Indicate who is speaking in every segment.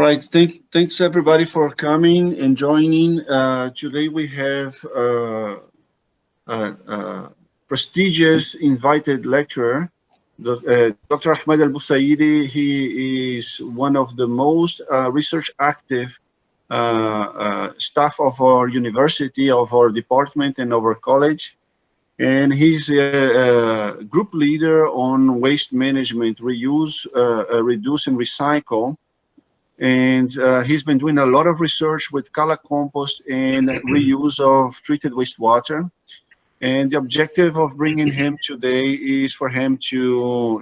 Speaker 1: right. Thanks everybody for coming and joining. Today we have a prestigious invited lecturer, Dr. Ahmed Al-Busaidi. He is one of the most research active staff of our university, of our department, and of our college. And he's a group leader on waste management, reuse, reduce, and recycle. And he's been doing a lot of research with compost and reuse of treated wastewater. And the objective of bringing him today is for him to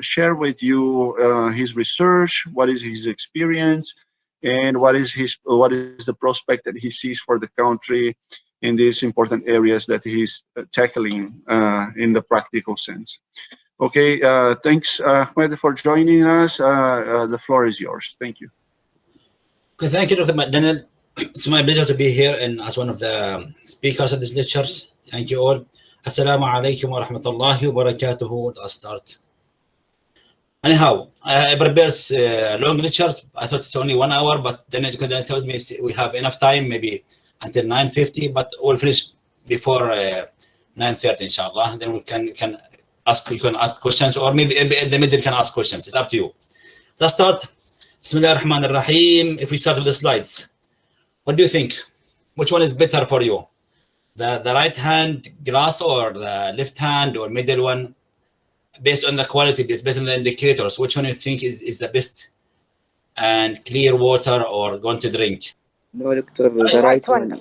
Speaker 1: share with you his research, what is his experience, and what is the prospect that he sees for the country in these important areas that he's tackling in the practical sense. Okay, thanks, Ahmed, for joining us. The floor is yours. Thank you.
Speaker 2: Okay, thank you, Dr. McDonnell. It's my pleasure to be here and as one of the speakers of these lectures. Thank you all. Assalamu alaikum wa rahmatullahi wa barakatuhu. I'll start. Anyhow, I prepared long lectures. I thought it's only 1 hour, but then it told me we have enough time, maybe until 9:50, but we'll finish before 9:30, inshallah. Then we can ask questions, or maybe in the middle you can ask questions. It's up to you. Let's start. Bismillah ar-Rahman ar-Rahim. If we start with the slides, what do you think? Which one is better for you? The right hand glass or the left hand or middle one? Based on the quality, based on the indicators, which one you think is the best and clear water or going to drink?
Speaker 3: No, Doctor, the right one.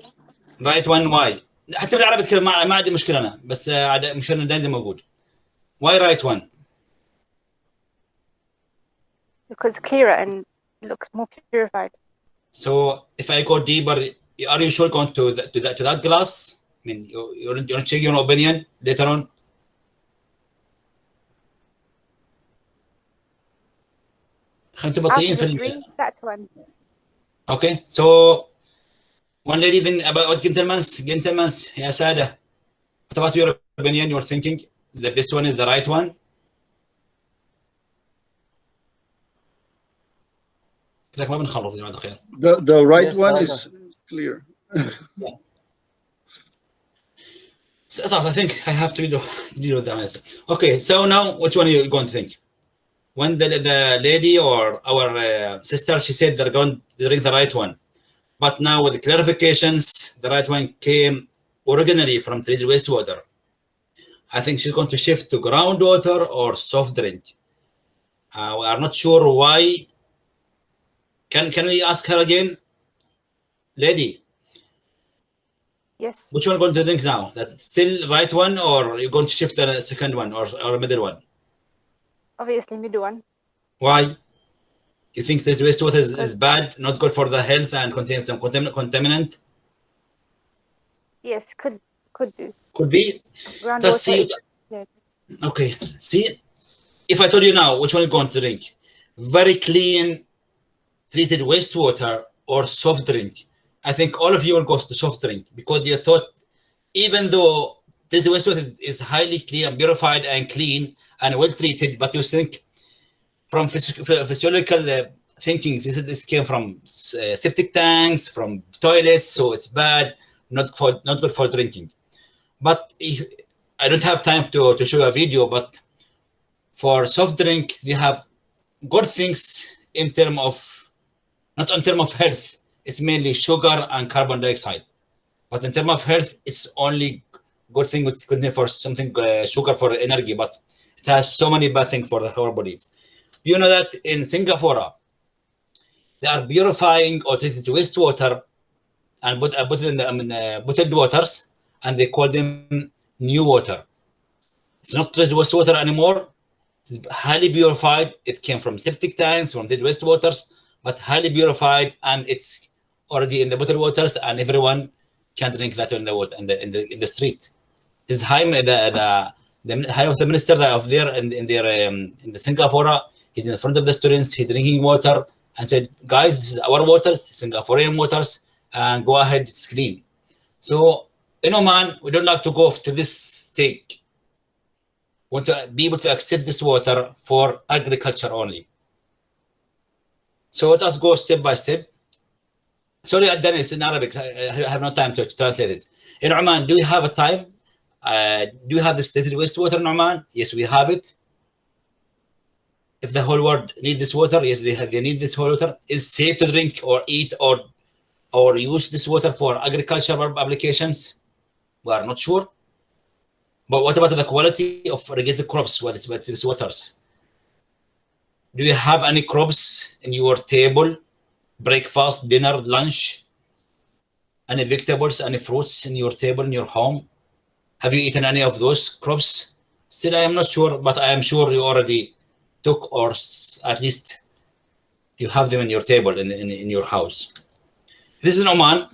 Speaker 2: Right one, why? حتى بالعربي أتكلم ما عندي مشكلة أنا بس مشكلة دايما موجود. Why right one?
Speaker 4: Because clearer and looks more purified.
Speaker 2: So if I go deeper, are you sure going to that glass? I mean, you check your opinion later on.
Speaker 4: That one.
Speaker 2: Okay, so one lady then about gentlemen's, يا سادة. What about your opinion? You're thinking the best one is the right one?
Speaker 1: The right one is clear.
Speaker 2: Yeah. So I think I have to do the answer. Okay, so now which one are you going to think? When the lady or our sister, she said they're going to drink the right one. But now with the clarifications, the right one came originally from treated wastewater. I think she's going to shift to groundwater or soft drink. We are not sure why. Can we ask her again? Lady.
Speaker 4: Yes.
Speaker 2: Which one are you going to drink now? That's still right one, or you're going to shift the second one or middle one?
Speaker 4: Obviously middle one.
Speaker 2: Why? You think that wastewater is bad, not good for the health and contains some contaminant?
Speaker 4: Yes, could be.
Speaker 2: Could be.
Speaker 4: Groundwater.
Speaker 2: See. Okay. See, if I told you now which one you're going to drink, very clean treated wastewater or soft drink, I think all of you will go to soft drink because you thought, even though treated wastewater is highly clean, purified and clean and well treated, but you think from physiological thinking, this came from septic tanks, from toilets, so it's bad, not good for drinking. But I don't have time to show a video, but for soft drink, they have good things in terms of, not in terms of health, it's mainly sugar and carbon dioxide. But in terms of health, it's only good thing with for something sugar for energy, but it has so many bad things for our bodies. You know that in Singapore, they are purifying or treated wastewater and put it in the bottled waters, and they call them new water. It's not treated wastewater anymore. It's highly purified. It came from septic tanks, from treated wastewaters, but highly purified, and it's already in the bottled waters, and everyone can drink that in the water in the street. His high the high of the minister of there in the Singapore, he's in front of the students, he's drinking water and said, guys, this is our waters, Singaporean waters, and go ahead, it's clean. So in Oman, we don't like to go to this stage. We want to be able to accept this water for agriculture only. So let us go step by step. sorry, I've done it in Arabic. I have no time to translate it. In Oman, do we have a time? Do you have this treated wastewater in Oman? Yes, we have it. If the whole world need this water, yes, they need this whole water. Is it safe to drink or eat or use this water for agricultural applications? We are not sure. But what about the quality of irrigated crops with these waters? Do you have any crops in your table, breakfast, dinner, lunch? Any vegetables, any fruits in your table, in your home? Have you eaten any of those crops? Still, I am not sure, but I am sure you already took, or at least you have them in your table, in your house. This is Oman.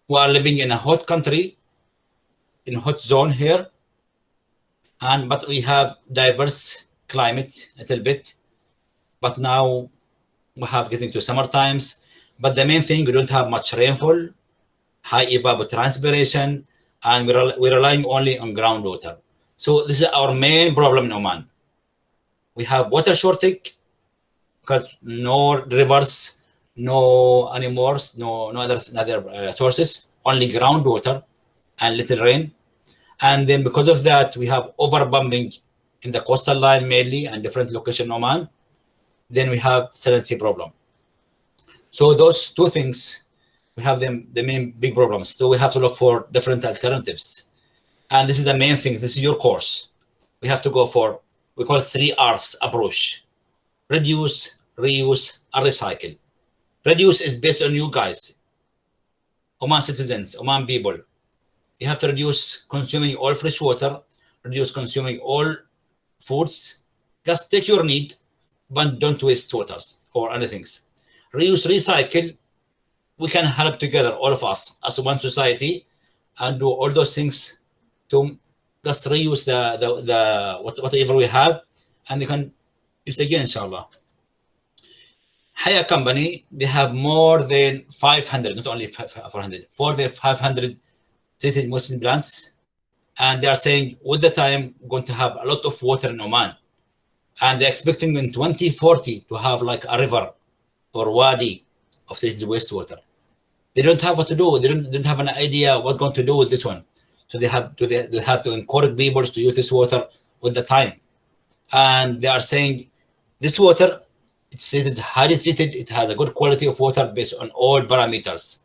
Speaker 2: We are living in a hot country, in a hot zone here. But we have diverse climate a little bit. But now we have getting to summer times. But the main thing, we don't have much rainfall, high evapotranspiration, and we're relying only on groundwater. So this is our main problem in Oman. We have water shortage because no rivers, no animals, no other sources, only groundwater and little rain. And then because of that, we have overpumping in the coastal line mainly and different locations in Oman. Then we have salinity problem. So those two things, we have them, the main big problems. So we have to look for different alternatives. And this is the main thing. This is your course. We have to go for, we call it 3 R's approach: reduce, reuse, and recycle. Reduce is based on you guys, Oman citizens, Oman people. You have to reduce consuming all fresh water, reduce consuming all foods. Just take your need, but don't waste waters or anything. Reuse, recycle. We can help together, all of us, as one society, and do all those things to just reuse whatever we have, and they can use it again, inshallah. Haya company, they have more than 500, not only 400, 500 treated waste plants, and they are saying with the time we're going to have a lot of water in Oman, and they're expecting in 2040 to have like a river or wadi of treated wastewater. They don't have what to do. They don't have an idea what's going to do with this one. So they have to encourage people to use this water with the time. And they are saying this water, it's treated, highly treated. It has a good quality of water based on all parameters,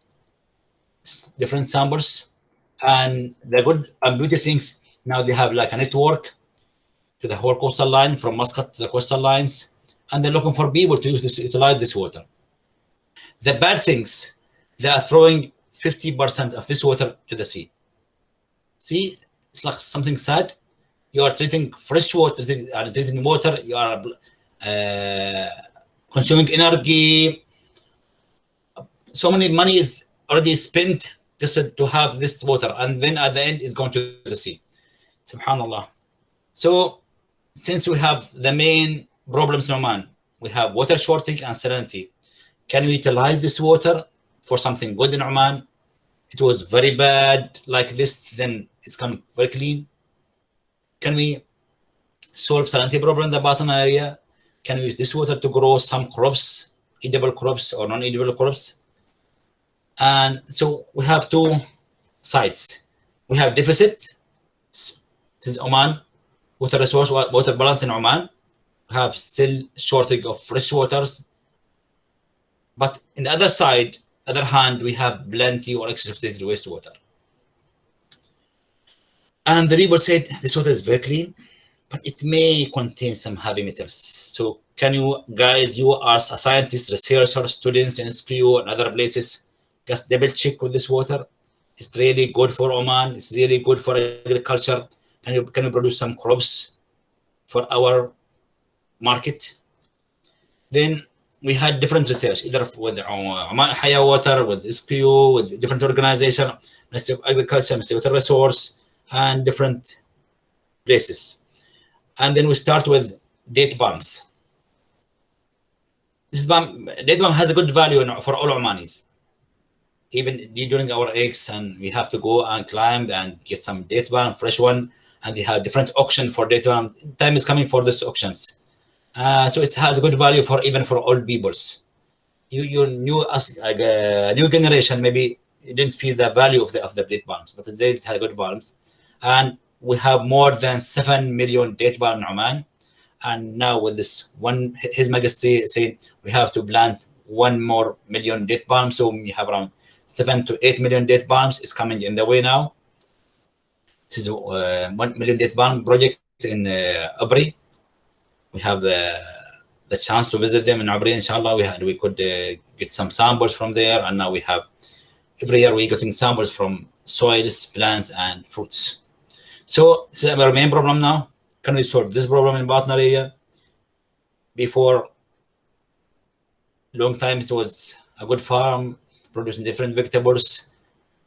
Speaker 2: different samples. And the good and beauty things, now they have like a network to the whole coastal line, from Muscat to the coastal lines, and they're looking for people to utilize this water. The bad things, they are throwing 50% of this water to the sea. See, it's like something sad. You are treating fresh water, treating water, you are consuming energy. So many money is already spent just to have this water, and then at the end it's going to the sea. Subhanallah. So since we have the main problems in Oman, we have water shortage and salinity. Can we utilize this water for something good in Oman? It was very bad like this, then it's come very clean. Can we solve salinity problem in the bottom area? Can we use this water to grow some crops, edible crops or non-edible crops? And so we have two sides. We have deficit. This is Oman, water resource, water balance in Oman. We have still shortage of fresh waters. But in the other hand, we have plenty or excess of treated wastewater. And the people said this water is very clean, but it may contain some heavy metals. So can you guys, you are scientists, researchers, students in SQ and other places, just double check with this water. It's really good for Oman. It's really good for agriculture. Can you produce some crops for our market? Then we had different research, either with Oman Haya Water, with SQ, with different organizations, Ministry of Agriculture, Ministry of Water Resource, and different places. And then we start with date palms. This date palm has a good value for all Omanis. Even during our eggs, and we have to go and climb and get some date palm, fresh one, and they have different auction for date palm. Time is coming for these auctions. So it has a good value for even for old peoples. your new generation maybe didn't feel the value of the date palms, but they had good palms, and we have more than 7 million date palm in Oman. And now with this one, His Majesty saying we have to plant 1 more million date palms, so we have around 7 to 8 million date palms. It's coming in the way now. This is 1 million date palm project in Abri. We have the chance to visit them in Abri, inshallah. We could get some samples from there, and now we have every year we're getting samples from soils, plants, and fruits. So this is our main problem now. Can we solve this problem in Batna area? Before long time, it was a good farm producing different vegetables,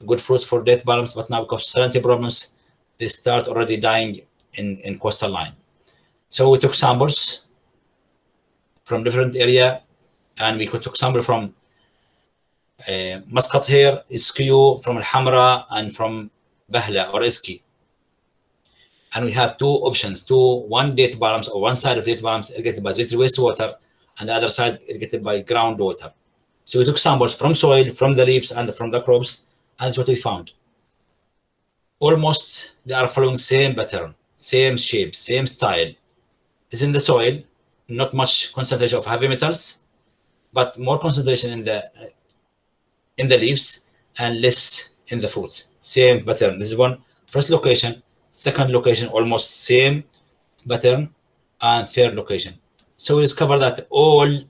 Speaker 2: good fruits for date palms, but now because of salinity problems, they start already dying in coastal line. So we took samples from different area, and we took sample from Muscat here, Iskiu, from Al Hamra, and from Bahla or Iski. And we have two options, one date palms, or one side of date palms irrigated by treated wastewater, and the other side irrigated by groundwater. So we took samples from soil, from the leaves, and from the crops, and that's what we found. Almost they are following same pattern, same shape, same style. It's in the soil, not much concentration of heavy metals, but more concentration in the leaves and less in the fruits. Same pattern. This is one first location. Second location, almost same pattern, and third location. So we discovered that all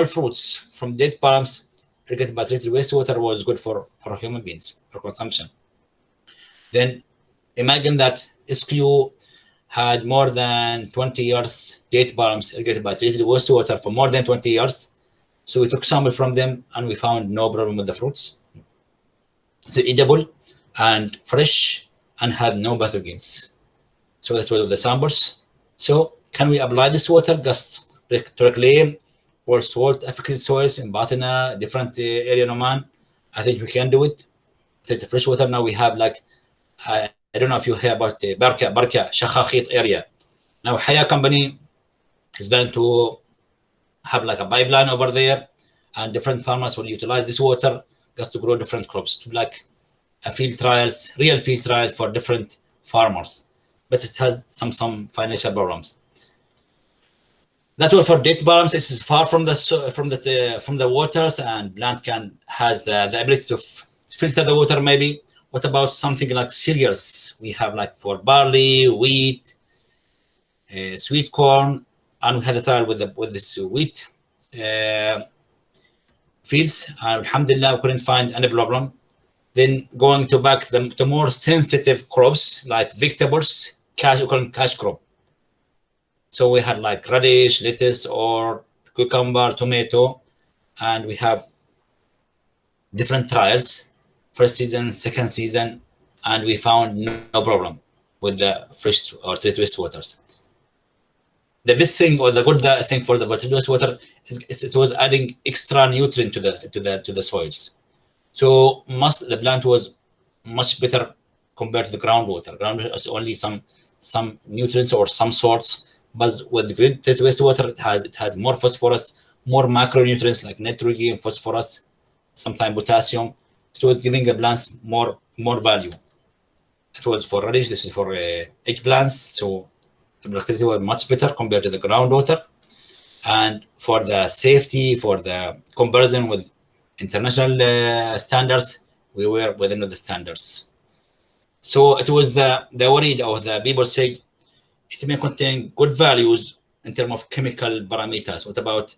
Speaker 2: fruits from date palms irrigated by treated wastewater was good for human beings, for consumption. Then imagine that SQ had more than 20 years date palms irrigated by treated wastewater for more than 20 years. So we took sample from them, and we found no problem with the fruits. It's edible and fresh, and had no pathogens. So that's one of the samples. So can we apply this water just to reclaim or salt affected soils in Batna, different area in Oman? I think we can do it. Take the fresh water. Now we have like, I don't know if you hear about Barka, Shakhakhit area. Now Haya company is planning to have like a pipeline over there, and different farmers will utilize this water just to grow different crops, to like field trials, real field trials for different farmers, but it has some financial problems. That was for date palms. This is far from the waters, and plant has the ability to filter the water. Maybe. What about something like cereals? We have like for barley, wheat, sweet corn, and we had a trial with this wheat fields, and alhamdulillah we couldn't find any problem. Then going to back to more sensitive crops like vegetables, we call them cash crop. So we had like radish, lettuce, or cucumber, tomato, and we have different trials, first season, second season, and we found no problem with the fresh or treated wastewaters. The best thing, or the good thing for the treated wastewater is it was adding extra nutrient to the soils. So the plant was much better compared to the groundwater. Groundwater is only some nutrients or some salts, but with the treated wastewater, it has more phosphorus, more macronutrients like nitrogen, phosphorus, sometimes potassium. So it's giving the plants more value. It was for radish. This is for eggplants. So the productivity was much better compared to the groundwater. And for the safety, for the comparison with international standards, we were within the standards. So it was the worry of the people say it may contain good values in terms of chemical parameters. What about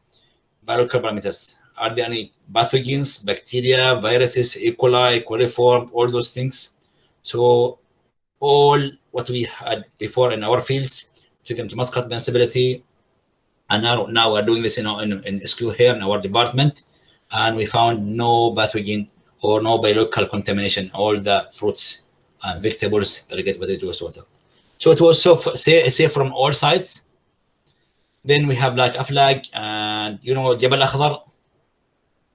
Speaker 2: biological parameters? Are there any pathogens, bacteria, viruses, E. coli, coliform, all those things? So all what we had before in our fields, took them to Muscat municipality, and now we're doing this in SQ here in our department, and we found no pathogen or no biological contamination, all the fruits and vegetables irrigated by the wastewater. So it was so safe from all sides. Then we have like Aflag and Jabal Akhdar.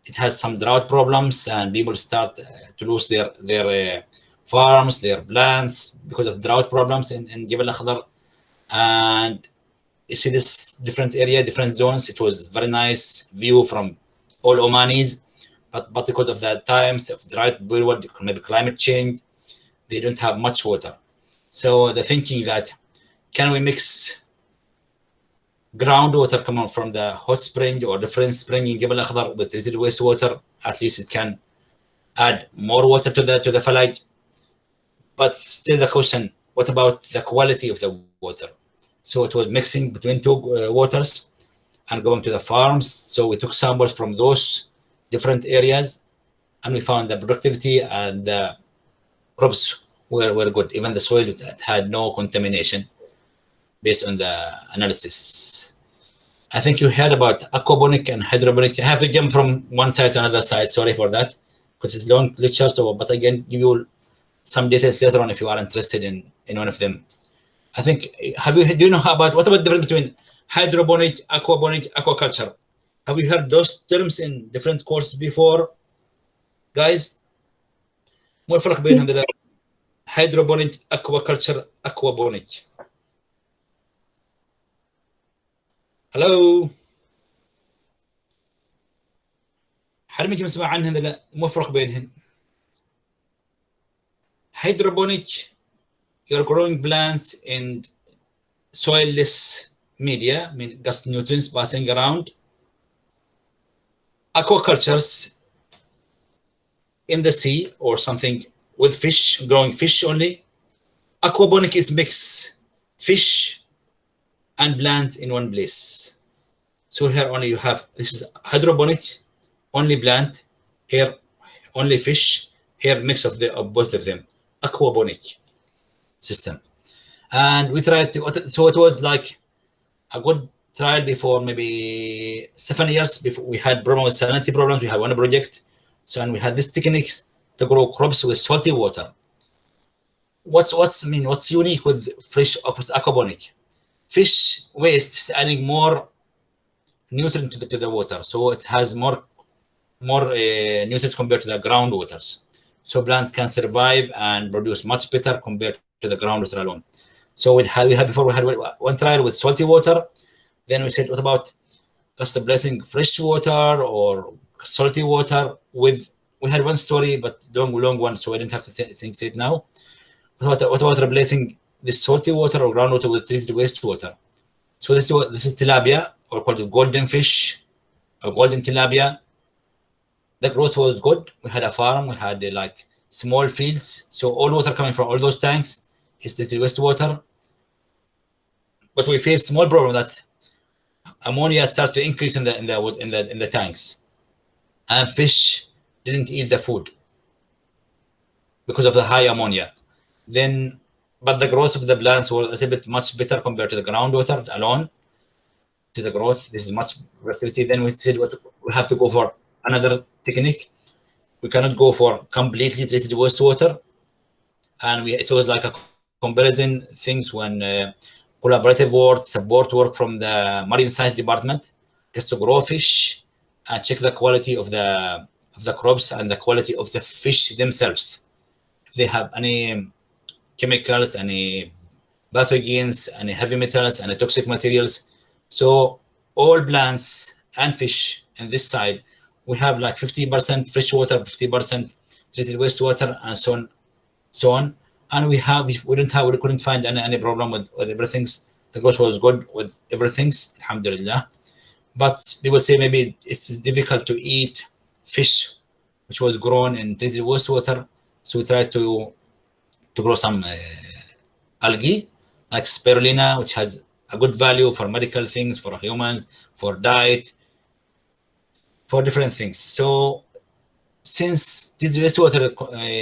Speaker 2: It has some drought problems, and people start to lose their farms, their plants because of drought problems in Jabal Akhdar. And you see this different area, different zones. It was very nice view from all Omanis, but because of the times of dry period, maybe climate change, they don't have much water. So they're thinking that, can we mix groundwater coming from the hot spring or different spring in Jebel Akhdar with treated wastewater? At least it can add more water to the falaj. But still the question, what about the quality of the water? So it was mixing between two waters and going to the farms. So we took samples from those different areas, and we found the productivity and the crops were good. Even the soil had no contamination based on the analysis. I think you heard about aquaponic and hydroponic. I have to jump from one side to another side. Sorry for that, because it's long lecture. So, but again, give you some details later on if you are interested in one of them. I think, do you know about, what about the difference between hydroponic, aquaponic, aquaculture? Have you heard those terms in different courses before, guys? ما الفرق بين هذول hydroponic, aquaculture, aquaponic? Hello. حد منكم يسمع عنهن ولا مو فرق بينهن؟ Hydroponic, you're growing plants in soilless media, I mean just nutrients passing around. Aquacultures in the sea or something with fish, growing fish only. Aquaponic is mix fish and plants in one place. So here only you have, this is hydroponic, only plant, here only fish, here mix of both of them. Aquaponic system. And we tried to, so it was like a good trial before, maybe 7 years before. We had problem with salinity problems. We had one project, so, and we had this techniques to grow crops with salty water. What's unique with fresh aquaponic? Fish waste is adding more nutrient to the water, so it has more nutrients compared to the groundwaters. So plants can survive and produce much better compared to the groundwater alone. So we had one trial with salty water. Then we said, what about just replacing fresh water or salty water with? We had one story, but long one, so I didn't have to say it now. What about replacing this salty water or groundwater with treated wastewater? So this is tilapia, or called golden fish, or golden tilapia. The growth was good. We had a farm. We had like small fields, so all water coming from all those tanks is treated wastewater. But we faced small problem that ammonia started to increase in the tanks, and fish didn't eat the food because of the high ammonia. Then, but the growth of the plants was a little bit much better compared to the groundwater alone. To the growth, this is much productivity. Then we said, we have to go for another technique. We cannot go for completely treated wastewater, and it was like a comparison things when collaborative work, support work from the marine science department, just to grow fish and check the quality of the crops and the quality of the fish themselves. If they have any chemicals, any pathogens, any heavy metals, any toxic materials. So all plants and fish in this side, we have like 50% fresh water, 50% treated wastewater, and so on. And we couldn't find any problem with everything. The growth was good with everything, alhamdulillah. But people say maybe it's difficult to eat fish which was grown in treated wastewater. So we tried to grow some algae like spirulina, which has a good value for medical things, for humans, for diet, for different things. So since this wastewater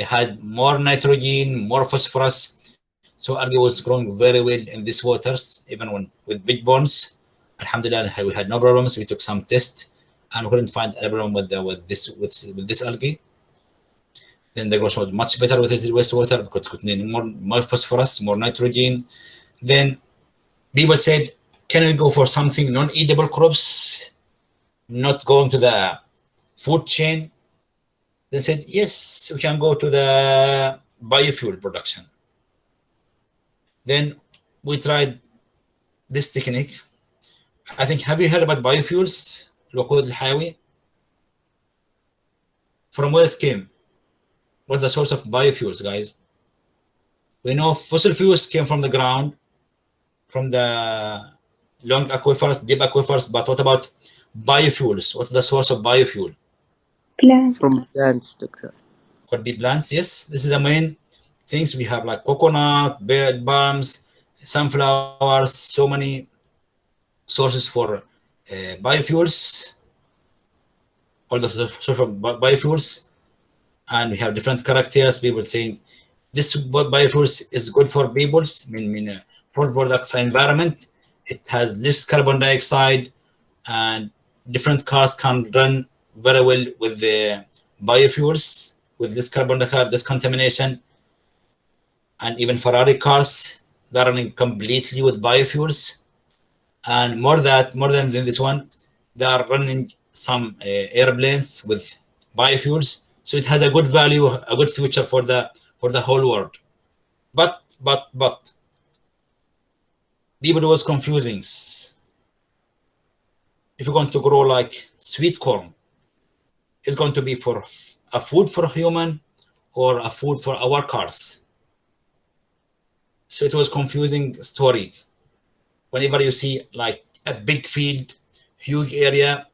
Speaker 2: had more nitrogen, more phosphorus, so algae was growing very well in these waters, even with big bones. Alhamdulillah, we had no problems. We took some tests and we couldn't find any problem with this algae. Then the growth was much better with the wastewater because it contained more phosphorus, more nitrogen. Then people said, can we go for something non-eatable crops, not going to the food chain? They said, yes, we can go to the biofuel production. Then we tried this technique. I think, have you heard about biofuels? الوقود الحيوي? from where it came. What's the source of biofuels, guys? We know fossil fuels came from the ground, from the long aquifers, deep aquifers, but what about biofuels? What's the source of biofuel?
Speaker 3: Plants. From plants, doctor.
Speaker 2: Could be plants, yes. This is the main things we have, like coconut, bird palms, sunflowers, so many sources for biofuels, all the sources of biofuels, and we have different characters. People saying this biofuels is good for people, for the environment. It has less carbon dioxide, and different cars can run very well with the biofuels, with this carbon dioxide, this contamination. And even Ferrari cars, they're running completely with biofuels. And more than this one, they are running some airplanes with biofuels. So it has a good value, a good future for the whole world. But people was confusing. If you're going to grow like sweet corn, it's going to be for a food for human or a food for our cars. So it was confusing stories. Whenever you see like a big field, huge area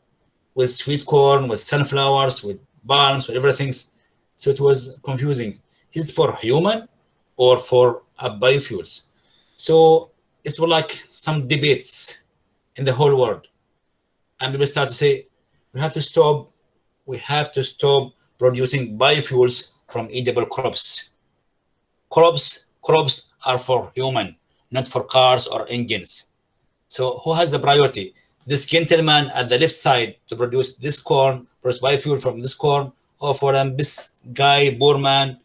Speaker 2: with sweet corn, with sunflowers, with palms, with everything, so it was confusing. Is it for human or for biofuels? So it was like some debates in the whole world, and people start to say we have to stop producing biofuels from edible crops. Crops are for human, not for cars or engines. So who has the priority? This gentleman at the left side to produce this corn, produce biofuel from this corn, or for this guy, poor man,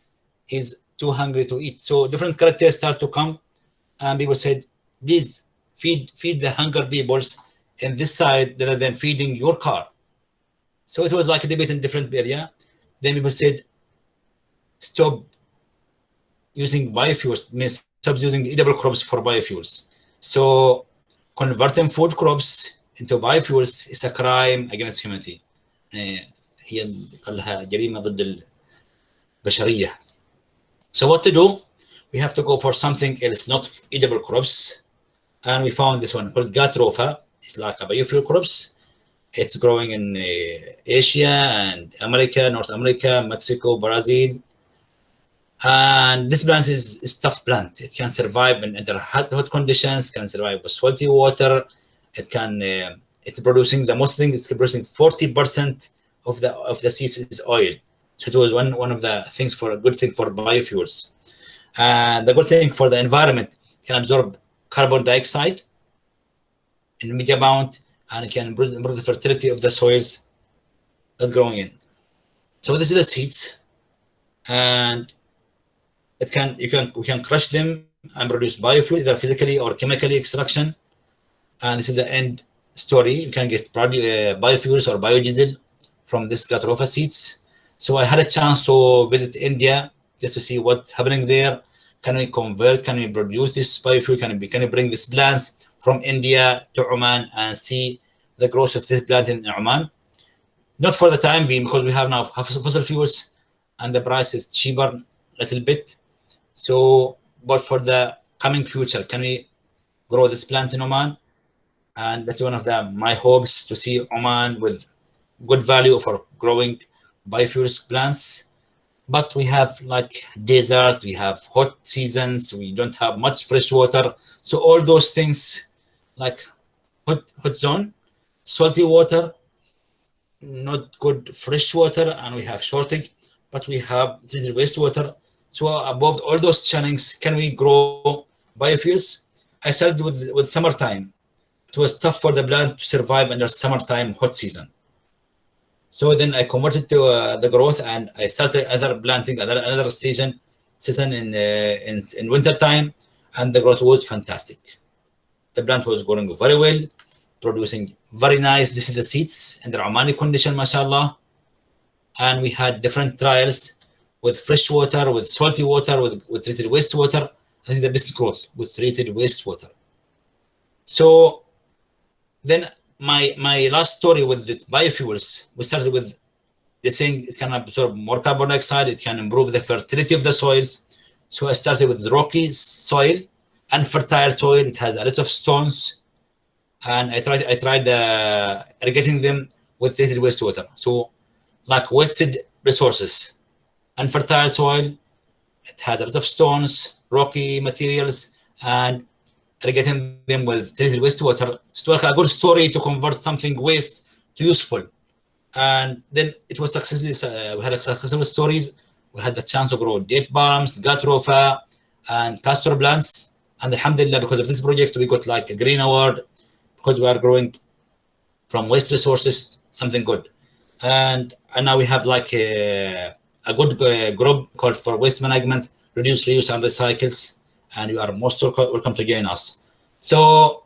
Speaker 2: he's too hungry to eat. So different characters start to come, and people said, please feed the hunger peoples in this side rather than feeding your car. So it was like a debate in different area. Then people said, stop using biofuels, means stop using edible crops for biofuels. So converting food crops into biofuels is a crime against humanity. هي قالها جريمة ضد البشرية. So what to do? We have to go for something else, not edible crops. And we found this one called Gatrofa. It's like a biofuel crops. It's growing in Asia and America, North America, Mexico, Brazil. And this plant is tough plant. It can survive under hot conditions, can survive with salty water. It can, it's producing the most thing, it's producing 40% of the seeds is oil. So it was one of the things for a good thing for biofuels. And the good thing for the environment, it can absorb carbon dioxide in a medium amount, and it can improve the fertility of the soils that's growing in. So this is the seeds, and we can crush them and produce biofuel, either physically or chemically extraction. And this is the end story. You can get biofuels or biodiesel from this Gatrofa seeds. So I had a chance to visit India just to see what's happening there. Can we convert? Can we produce this biofuel? Can we bring these plants from India to Oman and see the growth of this plant in Oman? Not for the time being, because we have now fossil fuels and the price is cheaper a little bit. So, but for the coming future, can we grow this plant in Oman? And that's one of my hopes, to see Oman with good value for growing biofuels plants. But we have like desert, we have hot seasons, we don't have much fresh water. So all those things, like hot zone, salty water, not good fresh water, and we have shortage, but we have treated wastewater. So above all those challenges, can we grow biofuels? I started with summertime. It was tough for the plant to survive under summertime hot season. So then I converted to the growth, and I started another season in winter time, and the growth was fantastic. The plant was growing very well, producing very nice. This is the seeds in the Omani condition, mashallah. And we had different trials with fresh water, with salty water, with treated wastewater. This is the best growth with treated wastewater. So then my last story with the biofuels, we started with This thing, it can absorb more carbon dioxide. It can improve the fertility of the soils. So I started with rocky soil and fertile soil. It has a lot of stones, and I tried irrigating them with treated wastewater. So like wasted resources, unfertile soil, it has a lot of stones, rocky materials, and irrigating them with treated wastewater. It's like a good story to convert something waste to useful. And then it was successful. We had successful stories. We had the chance to grow date palms, gatrofa, and castor plants. And alhamdulillah, because of this project, we got like a green award because we are growing from waste resources something good. And now we have like a good group called for waste management, reduce, reuse, and recycles. And you are most welcome to join us. So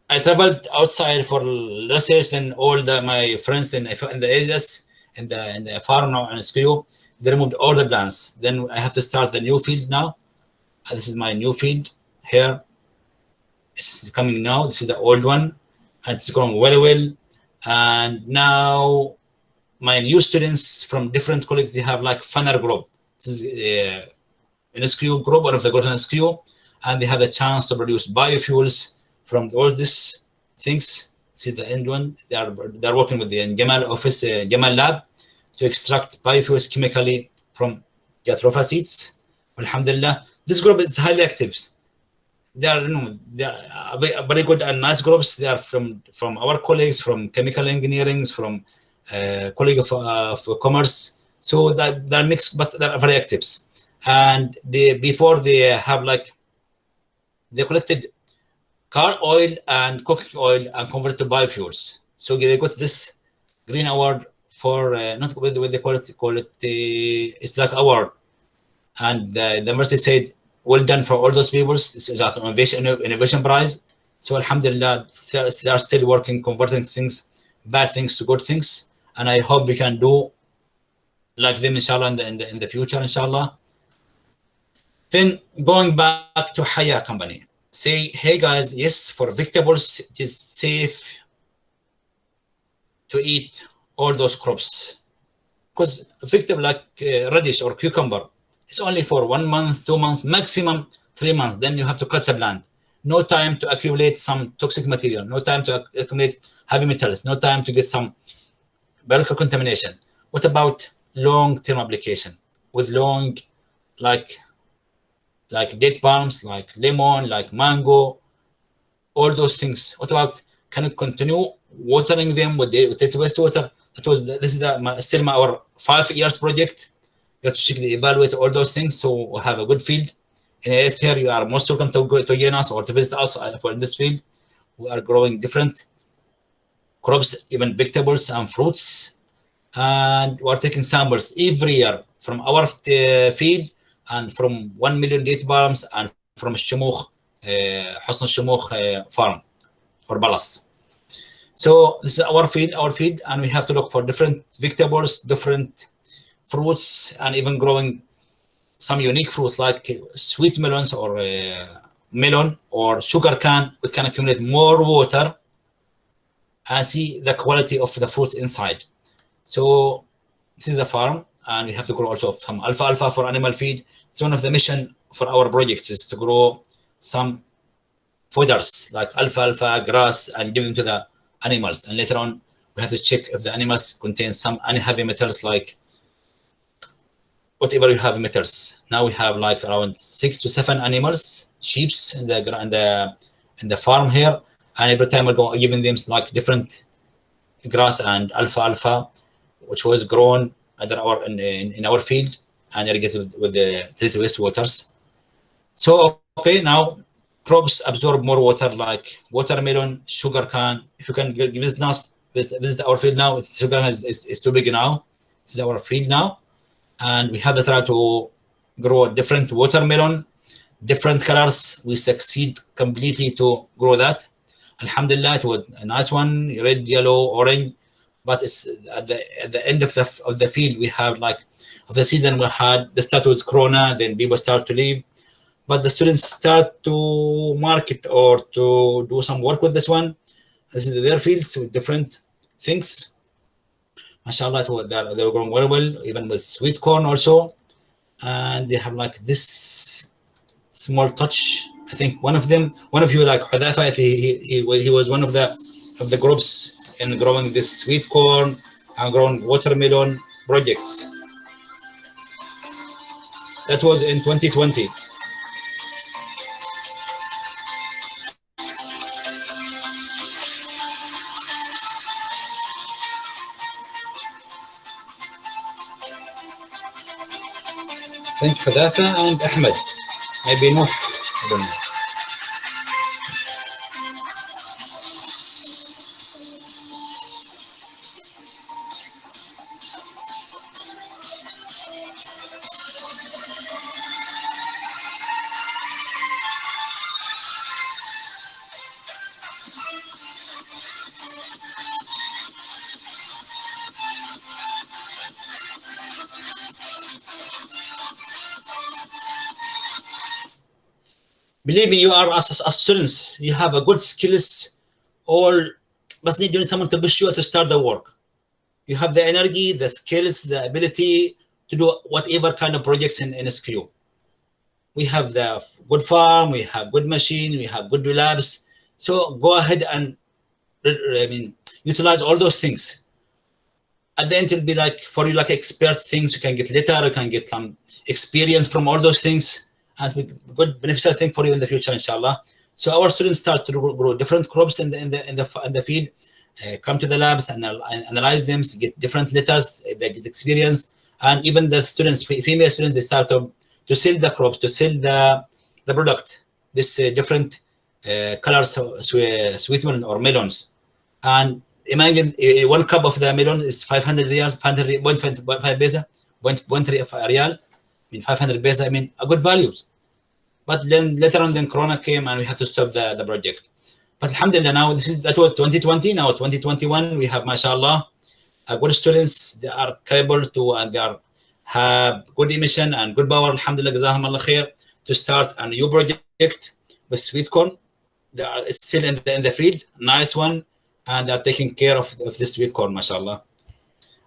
Speaker 2: I traveled outside for research, and all my friends in the areas, in the farm now and school, they removed all the plants. Then I have to start the new field now. This is my new field here. It's coming now. This is the old one, and it's growing very well. And now my new students from different colleges, they have like funnel group. This is an SKU group, one of the got an SKU, and they have the chance to produce biofuels from all these things. See the end one, they're working with the Jamal office, Jamal lab, to extract biofuels chemically from Jatropha seeds. Alhamdulillah, this group is highly active. They are very good and nice groups. They are from our colleagues, from chemical engineering, from colleague of commerce. So that they're mixed, but they're very active. And before they have like, they collected car oil and cooking oil and converted to biofuels. So they got this green award for not with the quality, it's like award. And the university said, well done for all those people. This is like an innovation prize. So alhamdulillah, they are still working, converting things, bad things to good things. And I hope we can do like them, inshallah, in the future, inshallah. Then going back to Haya company, say, hey guys, yes, for vegetables, it is safe to eat all those crops. Because vegetable like radish or cucumber, it's only for 1 month, 2 months, maximum 3 months. Then you have to cut the plant. No time to accumulate some toxic material. No time to accumulate heavy metals. No time to get some biological contamination. What about long-term application with long, like date palms, like lemon, like mango, all those things? What about, can you continue watering them with wastewater? This is still our 5 years project. You have to check evaluate all those things, so we have a good field. In AS here, you are most welcome to join us or to visit us for this field. We are growing different crops, even vegetables and fruits, and we are taking samples every year from our field and from 1 million date palms and from Shumukh, Husn Shumukh farm or Balas. So this is our field, and we have to look for different vegetables, different fruits, and even growing some unique fruits like sweet melons or melon or sugar cane, which can accumulate more water and see the quality of the fruits inside. So this is the farm, and we have to grow also some alfalfa for animal feed. It's one of the mission for our projects is to grow some fodders like alfalfa, grass, and give them to the animals. And later on, we have to check if the animals contain some heavy metals like whatever you have metals. Now we have like around 6 to 7 animals, sheep in the farm here, and every time we're giving them like different grass and alfalfa, which was grown under in our field and irrigated with the treated wastewaters. So okay, now crops absorb more water like watermelon, sugar cane. If you can visit us, visit our field now. Sugar cane is too big now. This is our field now. And we have the try to grow different watermelon, different colors. We succeed completely to grow that. Alhamdulillah, it was a nice one, red, yellow, orange. But it's at the end of the field, we have like of the season we had the start with Corona, then people start to leave. But the students start to market or to do some work with this one. This is their fields with different things. mashallah, they were growing very well, even with sweet corn also. And they have like this small touch. I think one of you like Hudhaifa, if he was one of the groups in growing this sweet corn and growing watermelon projects. That was in 2020. I think Hudhaifa and Ahmed, maybe not. I don't know. Believe me, you are as students, you have a good skills, all, but you need someone to push you to start the work. You have the energy, the skills, the ability to do whatever kind of projects in SQ. We have the good farm, we have good machine, we have good labs. So go ahead and utilize all those things. At the end, it'll be like for you, like expert things. You can get later, you can get some experience from all those things, and good beneficial thing for you in the future, inshallah. So our students start to grow different crops in the field, come to the labs and analyze them, get different letters, they get experience, and even the students, female students, they start to sell the crops, to sell the product, this different colors, sweet melon or melons. And imagine one cup of the melon is 500 riyals, 5 paisa, 1.3 riyal. I mean 500 paisa, I mean a good values. But then later on, then Corona came and we had to stop the project. But alhamdulillah, now that was 2020. Now 2021, we have mashallah good students. They are capable to, and they have good emission and good power. Alhamdulillah, jazahum Allah khair, to start a new project with sweet corn. They are still in the field, nice one, and they are taking care of this sweet corn, mashallah.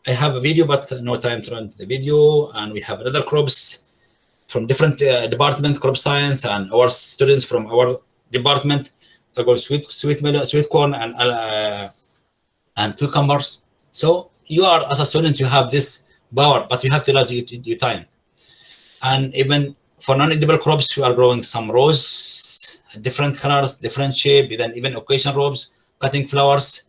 Speaker 2: I have a video, but no time to run the video. And we have other crops from different department, crop science, and our students from our department. They go sweet melon, sweet corn, and cucumbers. So you are, as a student, you have this power, but you have to use your time. And even for non-edible crops, we are growing some rose, different colors, different shape, then even occasion robes, cutting flowers.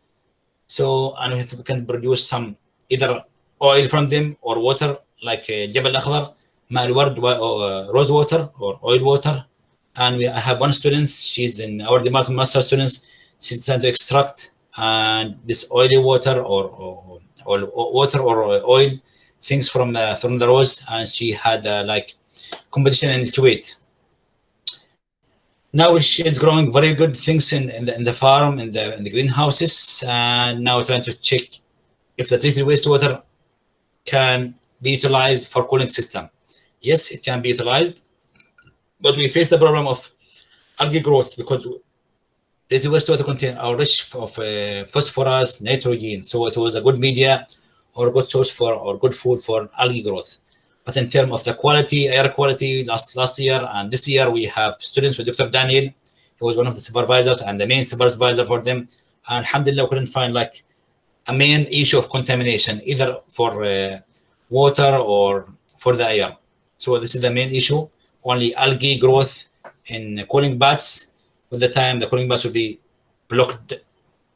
Speaker 2: So, and we can produce some either oil from them or water, like Jabal Akhdar, rose water or oil water. And I have one student, she's in our department, master students, she's trying to extract this oily water or water or oil things from the rose, and she had like competition in Kuwait. Now she is growing very good things in the farm, in the greenhouses, and now trying to check if the treated wastewater can be utilized for cooling system. Yes, it can be utilized, but we face the problem of algae growth because the wastewater contain are rich of phosphorus, nitrogen, so it was a good media or good source for or good food for algae growth. But in terms of the quality, air quality, last year and this year, we have students with Dr. Daniel. He was one of the supervisors and the main supervisor for them. And alhamdulillah, we couldn't find like a main issue of contamination, either for water or for the air. So this is the main issue. Only algae growth in cooling baths. With the time, the cooling baths will be blocked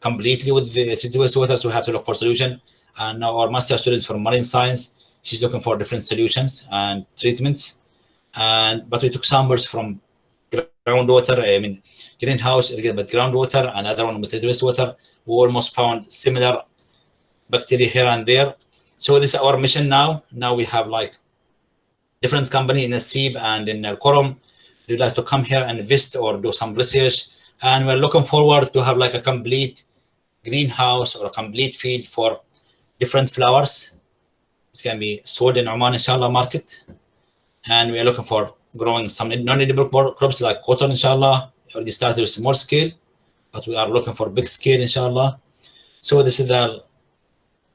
Speaker 2: completely with the treated wastewater, so we have to look for solution. And now our master students from marine science, she's looking for different solutions and treatments. But we took samples from groundwater, I mean greenhouse, but groundwater, and other one with treated wastewater. We almost found similar bacteria here and there. So this is our mission now. Now we have like different company in Nasib and in Al-Qurum. They'd like to come here and invest or do some research. And we're looking forward to have like a complete greenhouse or a complete field for different flowers. It can be sold in Oman, inshallah, market. And we are looking for growing some non-edible crops like cotton, inshallah. We already started with small scale, but we are looking for big scale, inshallah. So this is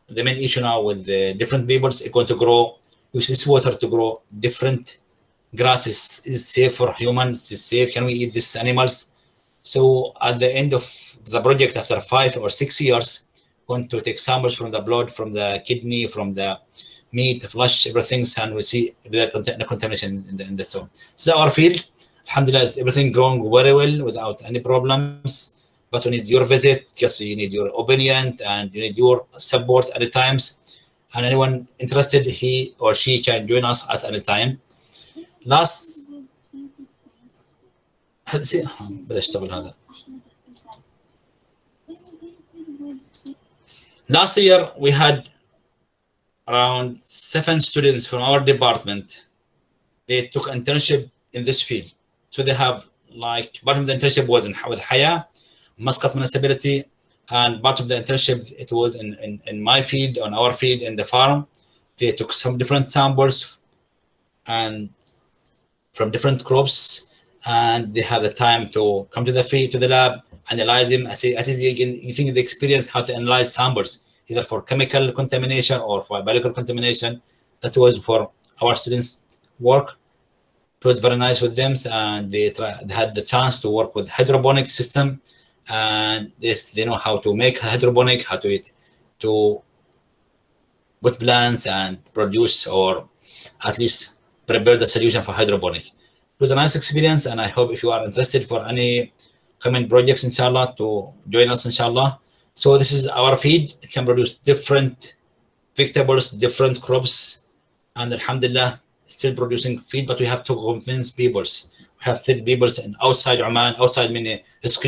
Speaker 2: the main issue now with the different peoples are going to grow, use this water to grow different grasses. Is it safe for humans? Is it safe? Can we eat these animals? So at the end of the project, after 5 or 6 years, going to take samples from the blood, from the kidney, from the meat, flesh, everything, and we see the contamination in the soil. So our field, alhamdulillah, is everything growing very well without any problems. But we need your visit, just you need your opinion, and you need your support at the times. And anyone interested, he or she can join us at any time. Last year, we had around 7 students from our department. They took internship in this field. So they have, like, part of the internship was with Haya, Muscat municipality, and part of the internship, it was in my field, on our field, in the farm. They took some different samples and from different crops, and they have the time to come to the field, to the lab, analyze them. I say, at least you think the experience how to analyze samples, either for chemical contamination or for biological contamination. That was for our students' work. It was very nice with them, and they had the chance to work with hydroponic system, and they know how to make hydroponic, how to put plants and produce, or at least prepare the solution for hydroponic. It was a nice experience, and I hope if you are interested for any coming projects, inshallah, to join us, inshallah. So this is our feed. It can produce different vegetables, different crops, and alhamdulillah, still producing feed, but we have to convince people. We have to tell people in outside Oman, outside many SQ,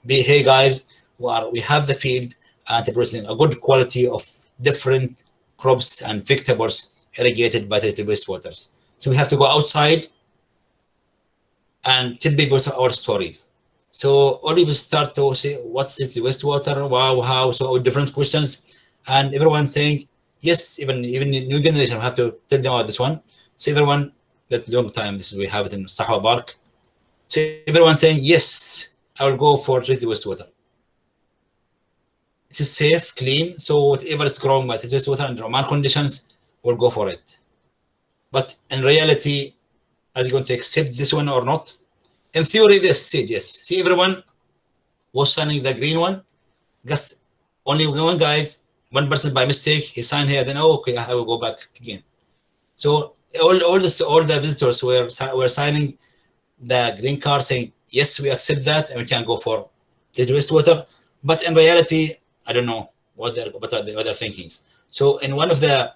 Speaker 2: hey guys, we have the field and producing a good quality of different crops and vegetables irrigated by treated wastewaters. So we have to go outside and tell people our stories. So all people start to say, what's this wastewater? Wow, how? So different questions, and everyone saying yes. Even the new generation, we have to tell them about this one. So everyone, that long time, this is, we have it in Sahwa Park. So everyone saying yes, I will go for treated wastewater. It is safe, clean. So whatever is growing by treated wastewater under Oman conditions, we'll go for it. But in reality, are you going to accept this one or not? In theory, they said yes. See, everyone was signing the green one. Just only one person by mistake, he signed here, then, oh, okay, I will go back again. So all the visitors were signing the green card saying, yes, we accept that, and we can go for treated wastewater. But in reality, I don't know what are the other thinkings. So in one of the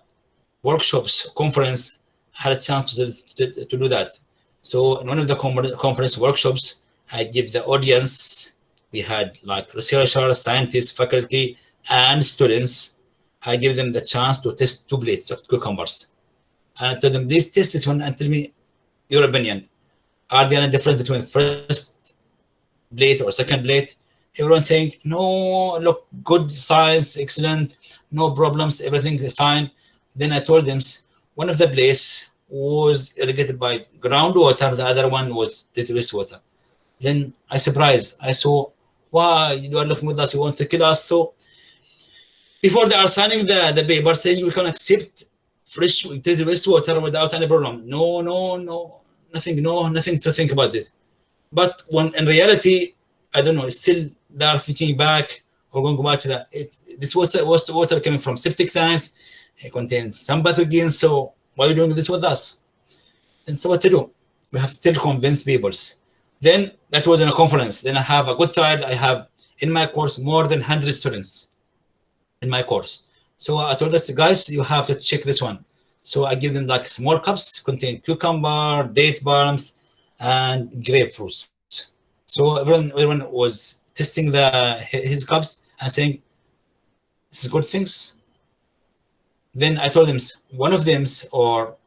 Speaker 2: workshops, conference, I had a chance to do that. So in one of the conference workshops, I give the audience, we had like researchers, scientists, faculty, and students. I give them the chance to test 2 plates of cucumbers. And I told them, please test this one and tell me your opinion. Are there any difference between first plate or second plate? Everyone saying, no, look, good science, excellent, no problems, everything is fine. Then I told them, one of the plates was irrigated by groundwater, the other one was treated wastewater. Then I surprised. I saw, why you are looking with us, you want to kill us. So before they are signing the paper saying we can accept fresh treated wastewater without any problem. No, nothing to think about it. But when in reality, I don't know, still they are thinking back or going back to this water coming from septic tanks. It contains some pathogens, so why are you doing this with us? And so what to do? We have to still convince people. Then that was in a conference. Then I have a good trial. I have in my course more than 100 students in my course. So I told us, guys, you have to check this one. So I give them like small cups, contain cucumber, date palms, and grapefruits. So everyone was testing his cups and saying, this is good things. Then I told them one of them, or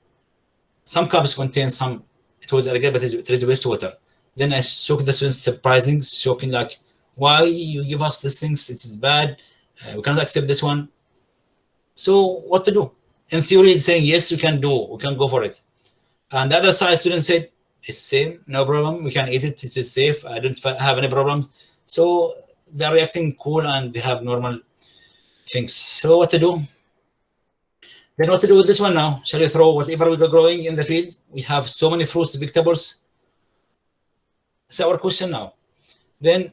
Speaker 2: some cups contain some, it was irrigated treated wastewater. Then I shook the students, surprising, shocking, like, why you give us these things? This is bad. We cannot accept this one. So what to do? In theory, it's saying, yes, we can go for it. And the other side, students said, it's same, no problem. We can eat it. This is safe. I don't have any problems. So they're reacting cool and they have normal things. So what to do? Then what to do with this one now? Shall we throw whatever we're growing in the field? We have so many fruits, vegetables. It's our question now. Then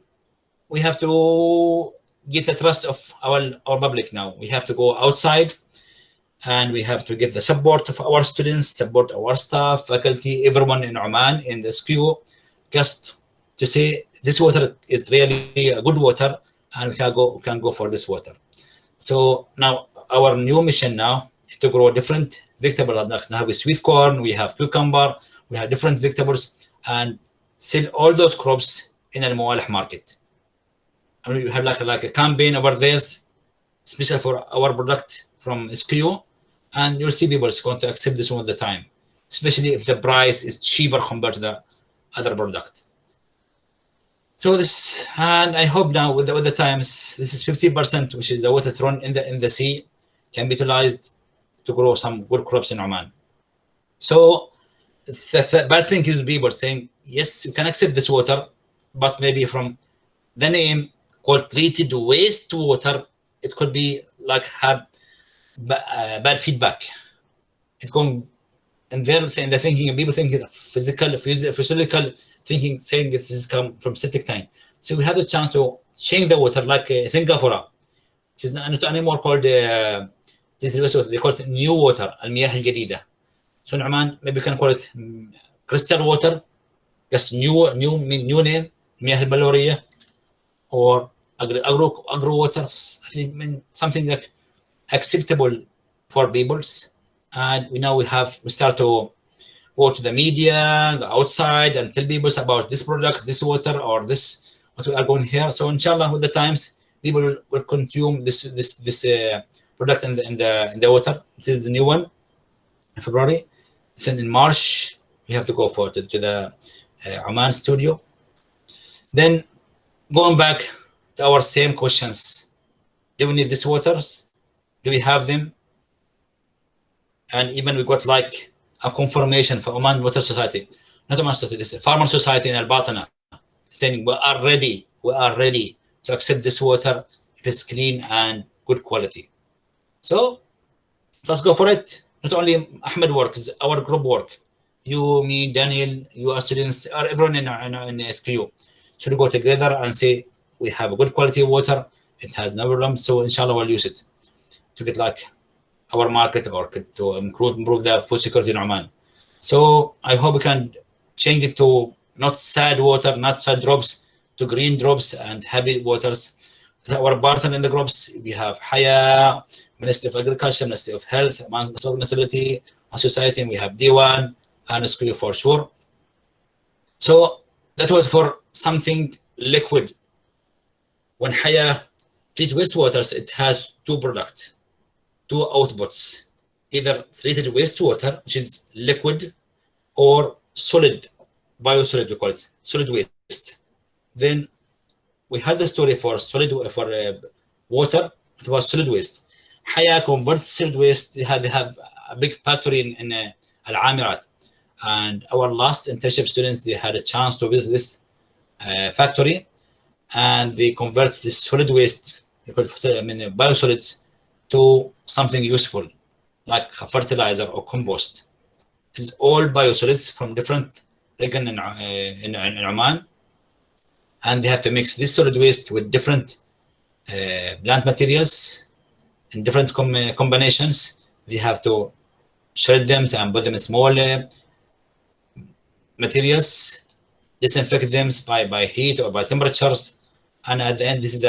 Speaker 2: we have to get the trust of our public now. We have to go outside and we have to get the support of our students, support our staff, faculty, everyone in Oman in the SKU, just to say this water is really a good water and we can go for this water. So now our new mission now is to grow different vegetable products. Now we have sweet corn, we have cucumber, we have different vegetables and sell all those crops in Al Mawalih market. And we have like a campaign over there, special for our product from SKU, and you'll see people is going to accept this one at the time, especially if the price is cheaper compared to the other product. So this, and I hope now with the times, this is 50%, which is the water thrown in the sea, can be utilized to grow some good crops in Oman. So the bad thing is people saying, yes, you can accept this water, but maybe from the name called treated wastewater, it could be like have bad feedback. It's going, and they're thinking, people think physical thinking, saying this is come from septic tank. So we have the chance to change the water like Singapore. It is not anymore called this wastewater. They call it new water, المياه الجديدة. So in Oman, maybe we can call it crystal water, just new name, المياه البلورية, or agro water, something like acceptable for peoples. And we start to go to the media, outside, and tell people about this product, this water, or this what we are going here. So inshallah, with the times, people will consume this product in the water. This is the new one in February. Then in March, we have to go to the Oman studio. Then going back to our same questions: do we need these waters? Do we have them? And even we got like a confirmation for Oman Water Society, not Oman Society, it's a Farmer Society in Al-Batana, saying we are ready to accept this water if it's clean and good quality. So let's go for it. Not only Ahmed work, it's our group work. You, me, Daniel, you are students, or everyone in SKU should go together and say we have a good quality of water. It has no problem. So inshallah we'll use it to get like our market or to improve the food security in Oman. So I hope we can change it to not sad water, not sad drops, to green drops and happy waters. Our partner in the groups, we have Haya, Ministry of Agriculture, Ministry of Health, Municipality, Society, and we have D1 and SKU for sure. So that was for something liquid. When Haya treat wastewaters, it has two products, two outputs, either treated wastewater, which is liquid, or solid, biosolid, we call it, solid waste. Then we had the story for water, it was solid waste. Haya converts solid waste, they have a big factory in Al-Amirat. And our last internship students, they had a chance to visit this factory, and they convert this solid waste, biosolids, to something useful, like a fertilizer or compost. It is all biosolids from different regions in Oman, and they have to mix this solid waste with different plant materials in different combinations. They have to shred them and put them in small materials, disinfect them by heat or by temperatures, and at the end, this is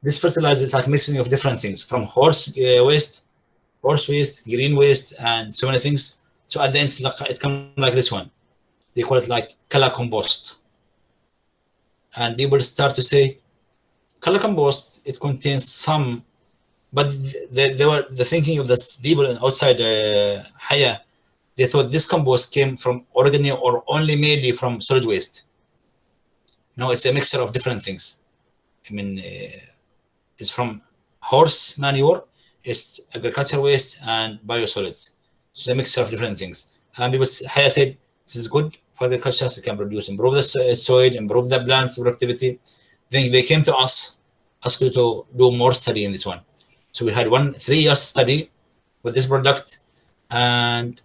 Speaker 2: this fertilizer is like mixing of different things, from horse waste, green waste, and so many things. So at the end, it comes like this one. They call it like color compost. And people start to say, color compost, it contains some, but they were the thinking of the people outside Haya, they thought this compost came from organic or only mainly from solid waste. No, it's a mixture of different things. I mean, it's from horse manure, it's agriculture waste, and biosolids. So it's a mixture of different things. And people, Haya said, this is good for agriculture, it can improve the soil, improve the plant's productivity. Then they came to us, asked you to do more study in this one. So we had 3-year study with this product, and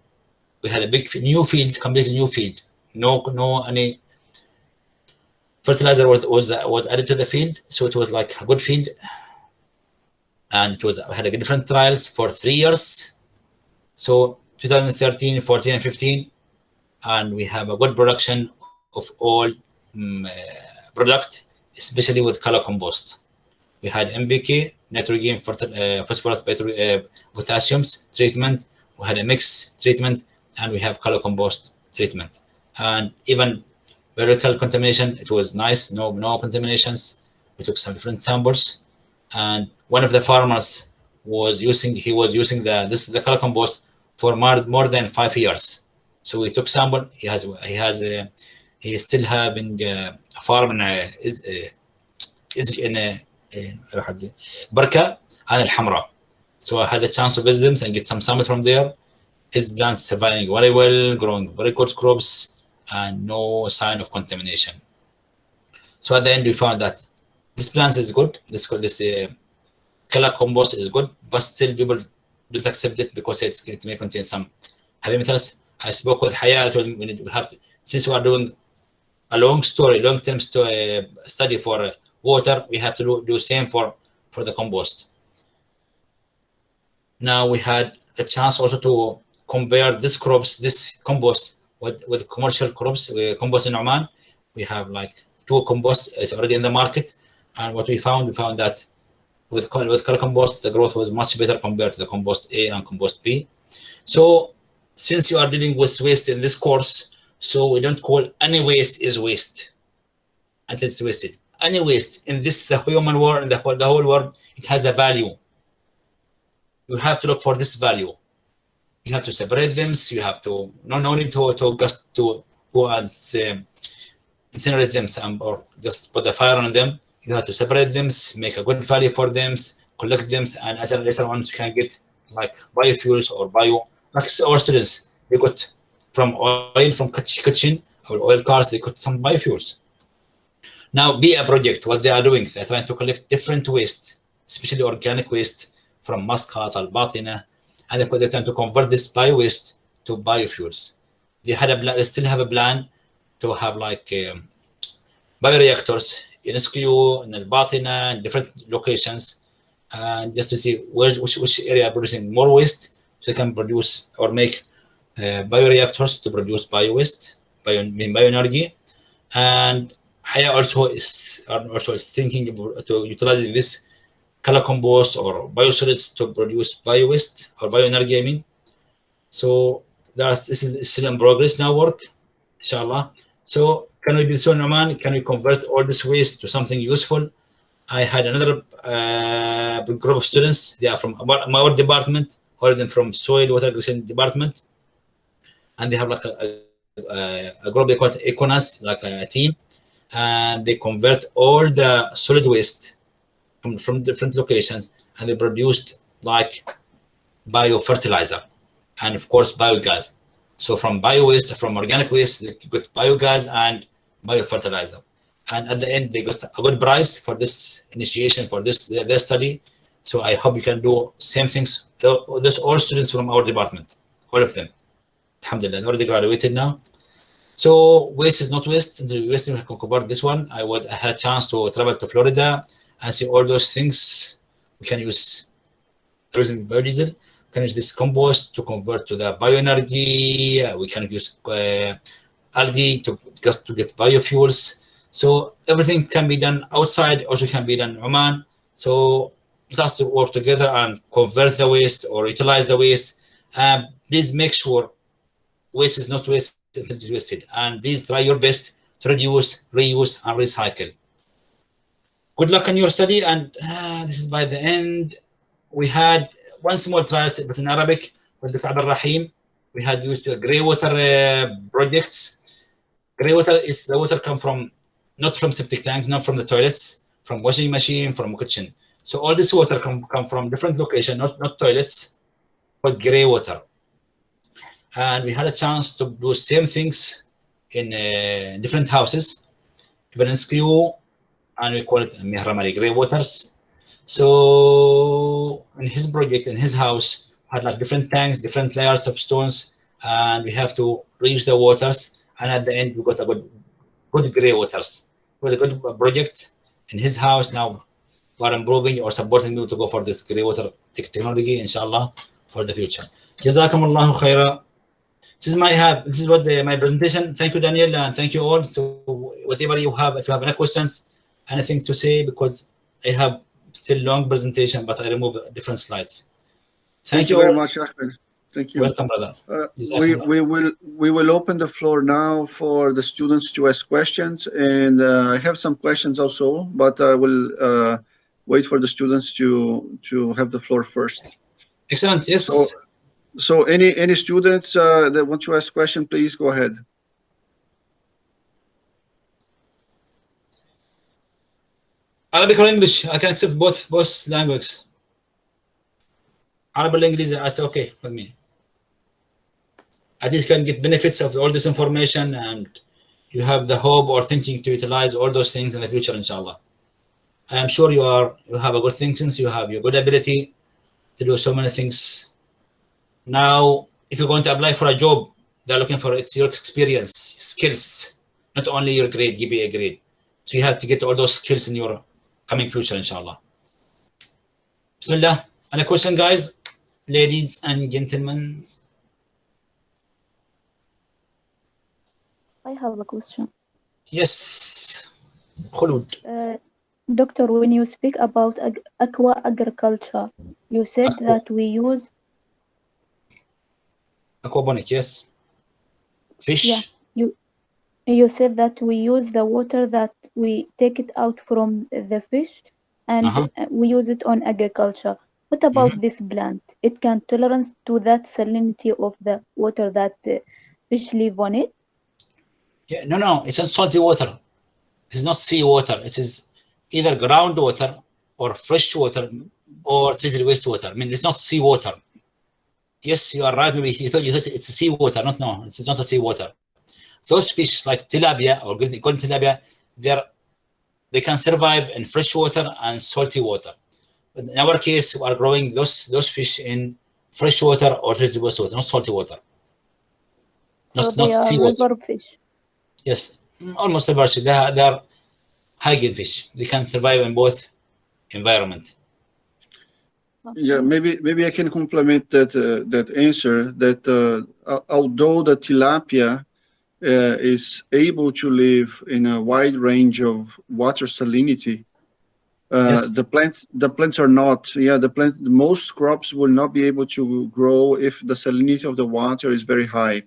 Speaker 2: we had a big new field, completely new field. No any fertilizer was added to the field, so it was like a good field, and it was had a different trials for 3 years. So 2013, 14, and 15, and we have a good production of all product, especially with color compost. We had NPK, nitrogen, phosphorus, potassium treatment. We had a mix treatment, and we have color compost treatment. And even biological contamination, it was nice, no contaminations. We took some different samples, and one of the farmers was using the color compost for more than 5 years. So we took sample. He is still having a farm in Barka and Al-Hamra. So I had a chance to visit them and get some samples from there. His plants surviving very well, growing very good crops, and no sign of contamination. So at the end, we found that this plant is good. This color compost is good, but still people don't accept it because it may contain some heavy metals. I spoke with Hayat when we have to, since we are doing a long-term study for water, we have to do same for the compost. Now we had a chance also to compare this compost with commercial crops. Compost in Oman, we have like 2 compost is already in the market, and what we found that with color compost, the growth was much better compared to the compost A and compost B. So since you are dealing with waste in this course, so we don't call any waste is waste until it's wasted. Any waste in the human world, in the whole world, it has a value. You have to look for this value. You have to separate them. So you have to no need to go and incinerate them or just put the fire on them. You have to separate them, make a good value for them, collect them, and later on you can get like biofuels or like our students, they got from oil from kitchen or oil cars, they got some biofuels. Now, be a project, what they are doing, they're trying to collect different waste, especially organic waste from Muscat, Al-Batina, and they're trying to convert this bio-waste to biofuels. They still have a plan to have like bioreactors in SKU, in Al-Batina, in different locations, and just to see which area are producing more waste, so they can produce or make bioreactors to produce bio-waste, bioenergy. And Haya also is thinking to utilizing this color compost or biosolids to produce bio-waste or bioenergy, I mean. So this is still in progress now, work, inshallah. So can we do so in Oman? Can we convert all this waste to something useful? I had another group of students. They are from our department, or them from soil water irrigation department, and they have like a group they call it Econas, like a team, and they convert all the solid waste from different locations, and they produced like biofertilizer and of course biogas. So from bio-waste, from organic waste, they got biogas and biofertilizer. And at the end, they got a good price for this initiation, for their study. So I hope you can do same things. So there's all students from our department, all of them. Alhamdulillah, they already graduated now. So waste is not waste. Until we can cover this one. I had a chance to travel to Florida and see all those things. We can use biodiesel. We can use this compost to convert to the bioenergy. We can use algae to get biofuels. So everything can be done outside, also can be done in Oman. So let us to work together and convert the waste or utilize the waste. Please make sure waste is not waste until it's wasted. And please try your best to reduce, reuse, and recycle. Good luck in your study. And this is by the end. We had one small trial, but in Arabic, with Dr. Abdul Rahim. We had used grey water projects. Grey water is the water come from, not from septic tanks, not from the toilets, from washing machine, from kitchen. So all this water come from different locations, not toilets, but grey water. And we had a chance to do same things in different houses. Even in SKU, and we call it Mihramali grey waters. So in his project, in his house, had like different tanks, different layers of stones, and we have to reach the waters. And at the end, we got a good grey waters. It was a good project in his house. Now we are improving or supporting you to go for this grey water technology, inshallah, for the future. Jazakum Allahu khaira. This is what my presentation. Thank you, Daniel, and thank you all. So whatever you have, if you have any questions, anything to say, because I have still long presentation, but I remove different slides.
Speaker 1: Thank you very much, Ahmed. Thank you.
Speaker 2: Welcome, brother.
Speaker 1: We will open the floor now for the students to ask questions, and I have some questions also, but I will wait for the students to have the floor first.
Speaker 2: Excellent. Yes.
Speaker 1: So any students that want to ask question, please go ahead.
Speaker 2: Arabic or English? I can accept both languages. Arabic or English, that's okay with me. At least you can get benefits of all this information, and you have the hope or thinking to utilize all those things in the future, inshallah. I am sure you have a good thinking, you have your good ability to do so many things. Now, if you're going to apply for a job, they're looking for your experience, skills, not only your grade, GPA grade. So you have to get all those skills in your coming future, inshallah. Bismillah. Any question, guys? Ladies and gentlemen?
Speaker 5: I have a question.
Speaker 2: Yes. Khulud.
Speaker 5: Doctor, when you speak about aqua agriculture, you said that we use
Speaker 2: aquaponic, yes. Fish.
Speaker 5: Yeah, you said that we use the water that we take it out from the fish, and we use it on agriculture. What about this plant? It can tolerance to that salinity of the water that fish live on it?
Speaker 2: Yeah, no, it's not salty water. It's not sea water. It is either groundwater or fresh water or treated wastewater. I mean, it's not sea water. Yes, you are right. Maybe you thought it's a sea water. No, it's not a sea water. Those fish like tilapia or golden tilapia, they can survive in fresh water and salty water. But in our case, we are growing those fish in fresh water or treated wastewater, not salty water.
Speaker 5: So they are river fish.
Speaker 2: Yes, almost river fish. They are hygiene fish. They can survive in both environment.
Speaker 1: Yeah, maybe I can complement that answer. That although the tilapia is able to live in a wide range of water salinity,
Speaker 2: yes.
Speaker 1: the plants are not. Yeah, most crops will not be able to grow if the salinity of the water is very high.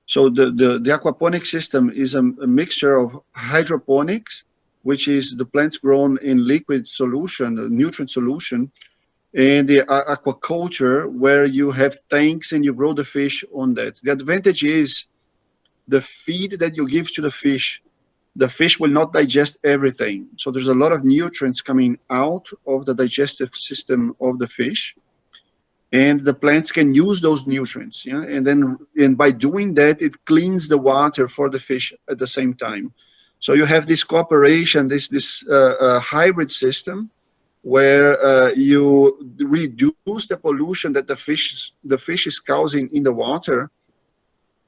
Speaker 1: So the aquaponic system is a mixture of hydroponics, which is the plants grown in liquid solution, nutrient solution, and the aquaculture, where you have tanks and you grow the fish on that. The advantage is the feed that you give to the fish will not digest everything. So there's a lot of nutrients coming out of the digestive system of the fish, and the plants can use those nutrients. Yeah, and by doing that, it cleans the water for the fish at the same time. So you have this cooperation, this hybrid system, where you reduce the pollution that the fish is causing in the water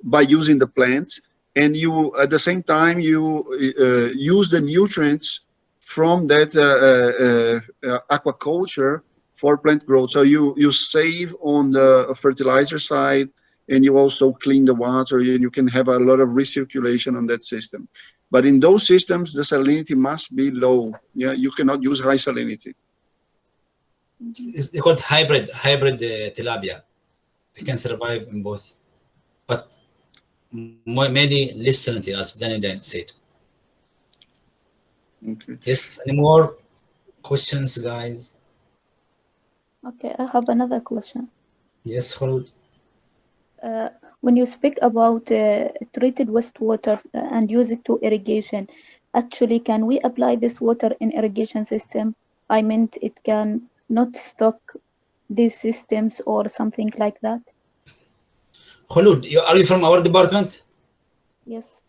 Speaker 1: by using the plants, and you at the same time you use the nutrients from that aquaculture for plant growth. So you save on the fertilizer side, and you also clean the water, and you can have a lot of recirculation on that system. But in those systems, the salinity must be low. Yeah, you cannot use high salinity.
Speaker 2: It's called hybrid tilapia. It can survive in both, but mainly less salinity, as Daniel said.
Speaker 1: Okay.
Speaker 2: Yes. Any more questions, guys?
Speaker 5: Okay, I have another question.
Speaker 2: Yes, Khulud.
Speaker 5: When you speak about treated wastewater and use it to irrigation, actually, can we apply this water in irrigation system? I meant it can not stock these systems or something like that.
Speaker 2: Khulud, are you from our department?
Speaker 5: Yes.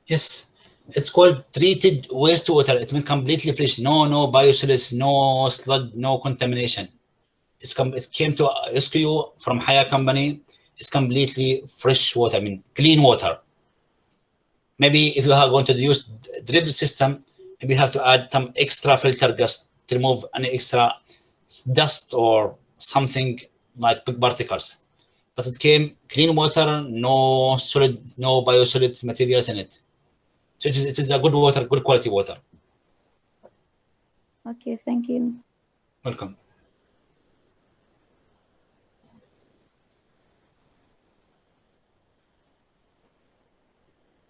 Speaker 2: Yes. It's called treated wastewater. It means completely fresh. No biosolids, no sludge, no contamination. It came to rescue from Haya company. It's completely fresh water. I mean, clean water. Maybe if you are going to use drip system, maybe you have to add some extra filter gas to remove any extra dust or something like big particles. But it came clean water, no solid, no biosolid materials in it. So it is a good water, good quality water.
Speaker 5: Okay, thank you.
Speaker 2: Welcome.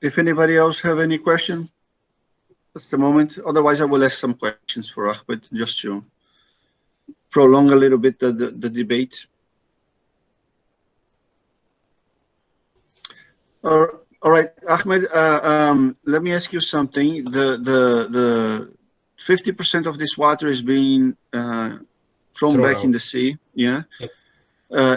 Speaker 1: If anybody else have any question, that's the moment. Otherwise, I will ask some questions for Ahmed just to prolong a little bit the debate. All right, Ahmed. Let me ask you something. The 50% of this water is being thrown back
Speaker 2: out
Speaker 1: in the sea. Yeah.
Speaker 2: Yep.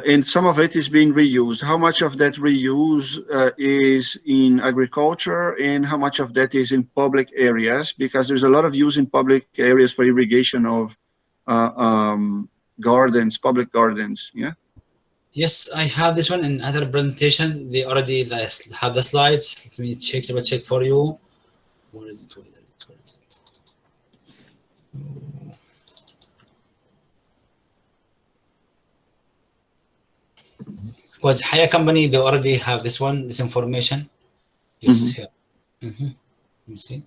Speaker 1: And some of it is being reused. How much of that reuse is in agriculture, and how much of that is in public areas? Because there's a lot of use in public areas for irrigation of gardens, public gardens. Yeah.
Speaker 2: Yes, I have this one in other presentation. They already have the slides. Let me check for you. Where is it? Where is it? Where is it? Because Haya company, they already have this one, this information. Yes, here. Let me see.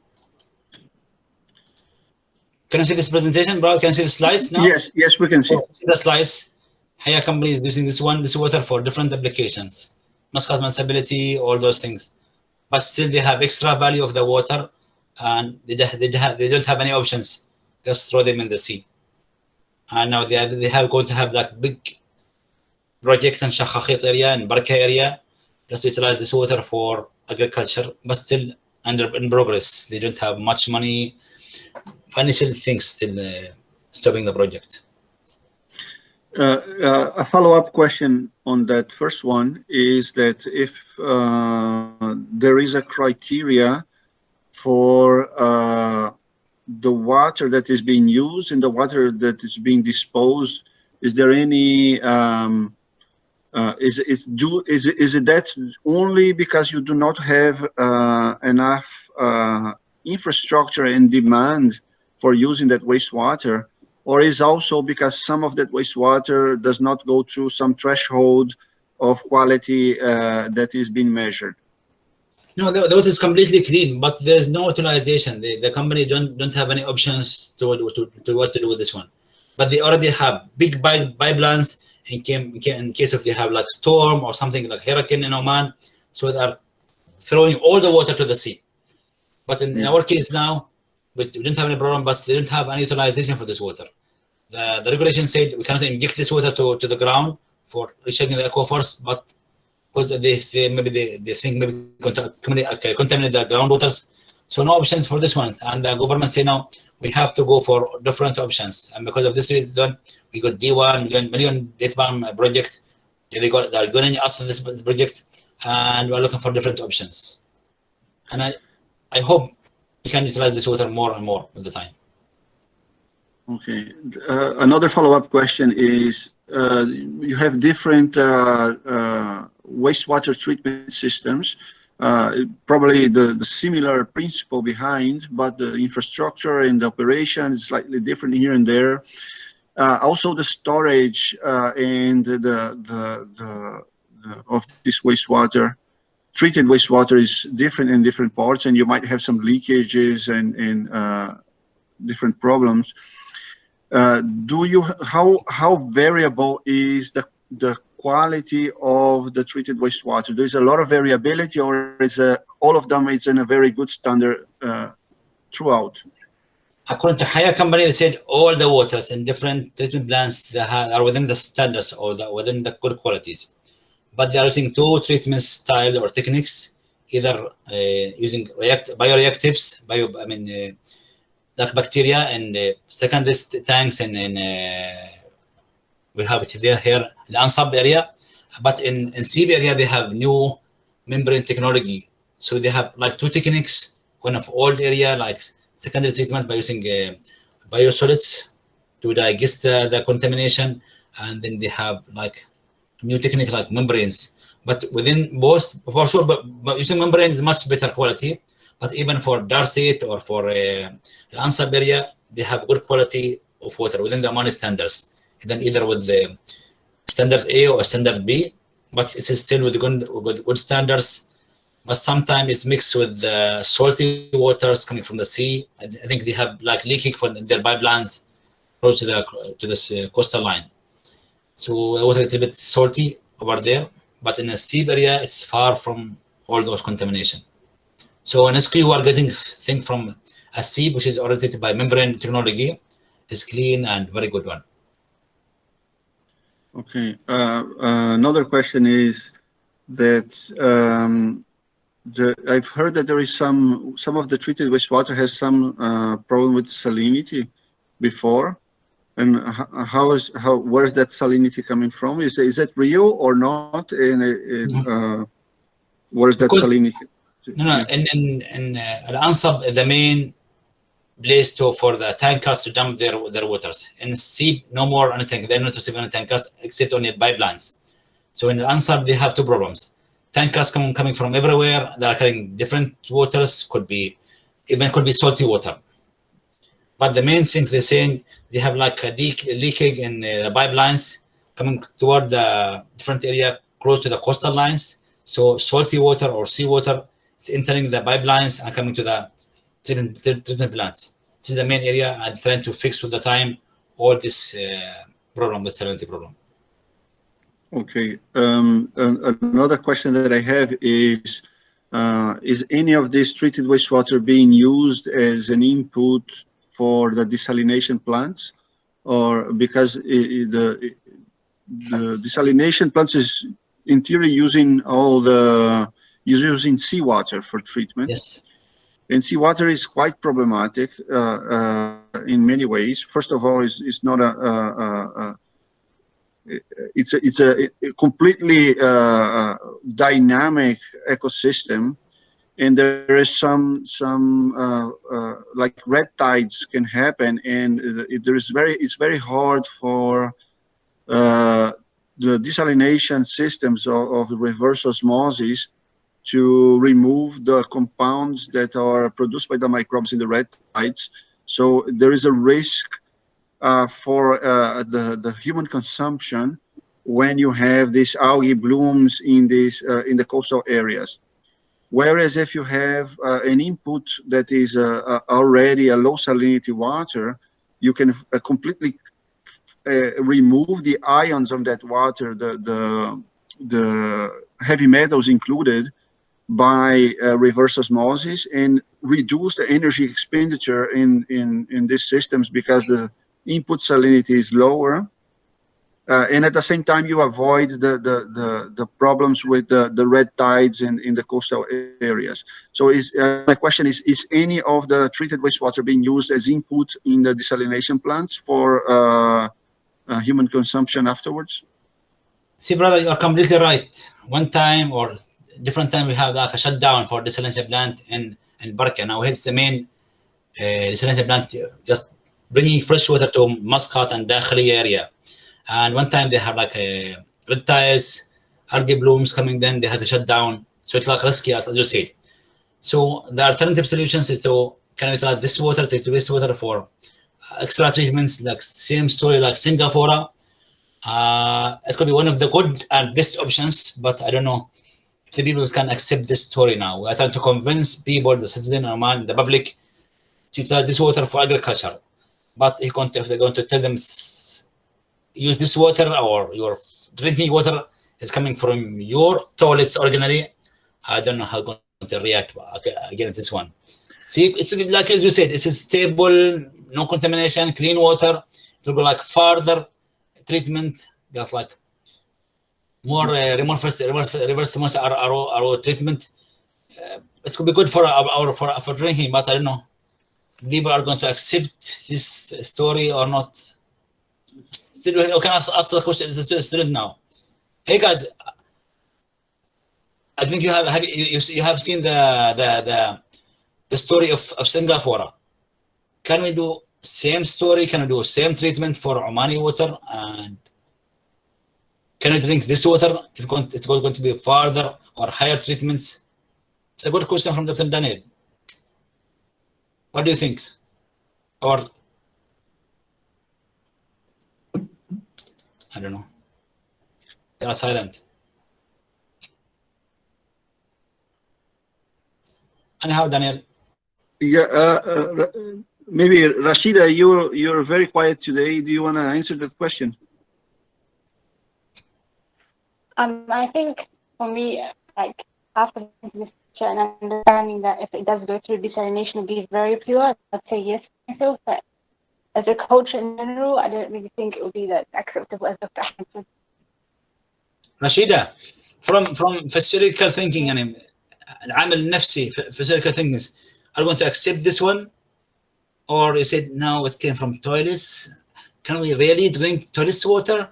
Speaker 2: Can you see this presentation, bro? Can you see the slides now?
Speaker 1: Yes, we can see.
Speaker 2: See the slides. Haya company is using this water for different applications, Muscat municipality, all those things. But still, they have extra value of the water, and they don't have any options. Just throw them in the sea. And now they have going to have that big project in Shakhakhet area and Barka area, just utilize this water for agriculture, but still in progress. They don't have much money, financial things still stopping the project.
Speaker 1: A follow-up question on that first one is that if there is a criteria for the water that is being used and the water that is being disposed, is there any is it that only because you do not have enough infrastructure and demand for using that wastewater, or is also because some of that wastewater does not go through some threshold of quality that is being measured?
Speaker 2: No, the water is completely clean, but there's no utilization. The company don't have any options to what to do with this one. But they already have big pipelines in case if they have like storm or something like hurricane in Oman, so they are throwing all the water to the sea. But in our case now, we didn't have any problem, but they didn't have any utilization for this water. The regulation said we cannot inject this water to the ground for rechecking the aquifers, but because they think maybe contaminate the groundwaters. So no options for this one. And the government say now we have to go for different options. And because of this reason, we got D1 million data farm project. They're going us on this project, and we're looking for different options. And I hope we can utilize this water more and more all the time.
Speaker 1: Okay. Another follow-up question is, you have different wastewater treatment systems, probably the similar principle behind, but the infrastructure and the operation is slightly different here and there. Also, the storage and the of this wastewater, treated wastewater, is different in different parts, and you might have some leakages and different problems. How variable is the quality of the treated wastewater? There's a lot of variability, or is all of them is in a very good standard throughout?
Speaker 2: According to Haya company, they said all the waters in different treatment plants are within the standards or within the good qualities, but they are using two treatment styles or techniques, either using bioreactives, like bacteria and secondary tanks, and we have it here in unsub area, but in sieve area they have new membrane technology. So they have like two techniques, one of old area like secondary treatment by using biosolids to digest the contamination, and then they have like new technique like membranes. But within both, for sure, but using membrane is much better quality. But even for Darcy or for the Ansab area, they have good quality of water within the Oman standards. Then either with the standard A or standard B, but it is still with good standards. But sometimes it's mixed with salty waters coming from the sea. I think they have like leaking from their pipelines close to the coastal line. So water is a little bit salty over there, but in the sea area, it's far from all those contamination. So an SQ you are getting thing from a sieve which is originated by membrane technology is clean and very good one.
Speaker 1: Okay. Another question is that I've heard that there is some of the treated wastewater has some problem with salinity before, and where is that salinity coming from? Is that real or not? And where is that salinity?
Speaker 2: No. In Al-Ansab, the main place for the tankers to dump their waters. In sea, no more anything. They're not receiving any tankers except only pipelines. So in Al-Ansab, they have two problems. Tankers coming from everywhere. They are carrying different waters. Could be salty water. But the main things they're saying, they have like a leaking in the pipelines coming toward the different area close to the coastal lines. So salty water or seawater is entering the pipelines and coming to the treatment plants. This is the main area and trying to fix all the time all this problem with salinity problem.
Speaker 1: Okay. Another question that I have is any of this treated wastewater being used as an input for the desalination plants, or because the desalination plants is in theory using using seawater for treatment?
Speaker 2: Yes.
Speaker 1: And seawater is quite problematic in many ways. First of all, it's not it's a completely dynamic ecosystem, and there is some like red tides can happen, and it's very hard for the desalination systems of reverse osmosis to remove the compounds that are produced by the microbes in the red tides. So there is a risk for the human consumption when you have these algae blooms in the coastal areas. Whereas if you have an input that is already a low salinity water, you can completely remove the ions of that water, the heavy metals included, by reverse osmosis, and reduce the energy expenditure in these systems because the input salinity is lower, and at the same time you avoid the problems with the red tides in the coastal areas. So my question is any of the treated wastewater being used as input in the desalination plants for human consumption afterwards?
Speaker 2: See, brother, you are completely right. One time or different time we have like a shutdown for desalination plant in Barka. Now it's the main desalination plant just bringing fresh water to Muscat and Dakhli area. And one time they have like red tides, algae blooms coming, then they have to shut down. So it's like risky, as you said. So the alternative solutions is to can utilize this water, take the wastewater for extra treatments, like same story like Singapore. It could be one of the good and best options, but I don't know if the people can accept this story now. I try to convince people, the citizen, Oman, the public, to utilize this water for agriculture. But if they're going to tell them use this water or your drinking water is coming from your toilets originally, I don't know how going to react against this one. See, it's like as you said, it's stable, no contamination, clean water. It will go like further treatment, just like more reverse RO treatment. It could be good for drinking, but I don't know. People are going to accept this story or not. Still, we can ask the question still now. Hey guys, I think you have seen the the story of Singapore. Can we do same story? Can we do same treatment for Omani water? And can we drink this water if it's going to be farther or higher treatments? It's a good question from Dr. Daniel. What do you think? Or I don't know. They are silent. Anyhow, Daniel.
Speaker 1: Yeah, maybe Rashida, you're very quiet today. Do you want to answer that question?
Speaker 6: I think for me, like after this and understanding that if it does go through desalination, it'll be very pure, I'd say yes myself. But as a culture in general, I don't really think it would be that acceptable as Dr. Ahmed said.
Speaker 2: Rashida, from physiological thinking and العامل النفسي physiological things, are you going to accept this one, or you said no, it came from toilets? Can we really drink toilet water?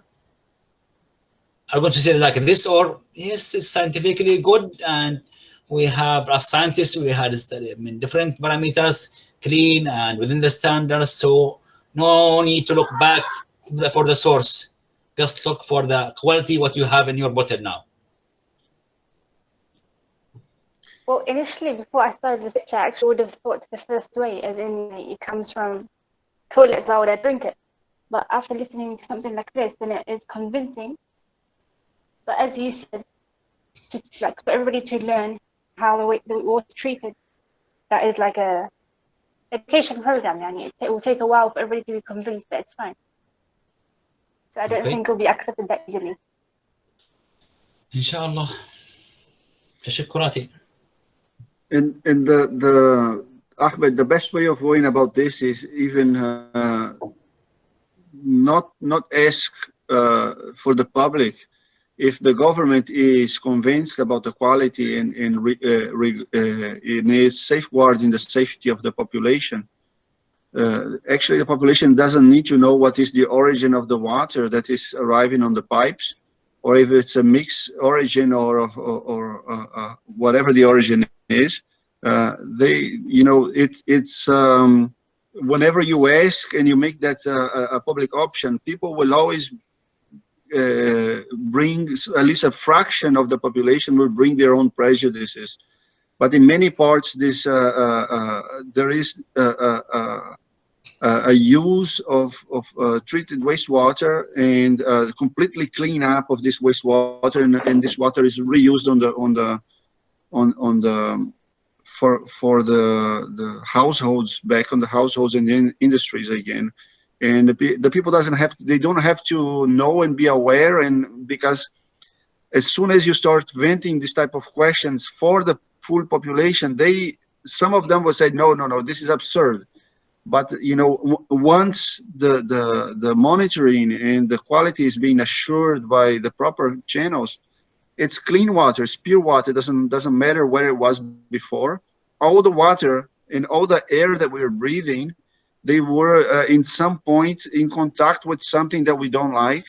Speaker 2: Are you going to say like this, or yes, it's scientifically good, and we have as scientists we had studied different parameters, clean and within the standards, so no need to look back for the source, just look for the quality what you have in your bottle now?
Speaker 6: Well, initially, before I started research, I actually would have thought the first way, as in it comes from toilets, why would I drink it? But after listening to something like this, then it is convincing. But as you said, like for everybody to learn how the water is treated, that is like a education program. Yani it will take a while for everybody to be convinced that it's fine. So I don't think it will be accepted that easily.
Speaker 2: Inshallah. Tashakkurati.
Speaker 1: And the Ahmed, the best way of going about this is even not ask for the public. If the government is convinced about the quality and is safeguarding the safety of the population, actually the population doesn't need to know what is the origin of the water that is arriving on the pipes, or if it's a mixed origin or whatever the origin is. It's whenever you ask and you make that a public option, people will always bring, at least a fraction of the population will bring their own prejudices. But in many parts, this there is a use of treated wastewater and completely clean up of this wastewater, and this water is reused for the households, back on the households and the industries again. And the people don't have to know and be aware, and because as soon as you start venting this type of questions for the full population, some of them will say no, this is absurd. But once the monitoring and the quality is being assured by the proper channels, it's clean water, it's pure water. Doesn't matter where it was before. All the water and all the air that we're breathing, they were in some point in contact with something that we don't like,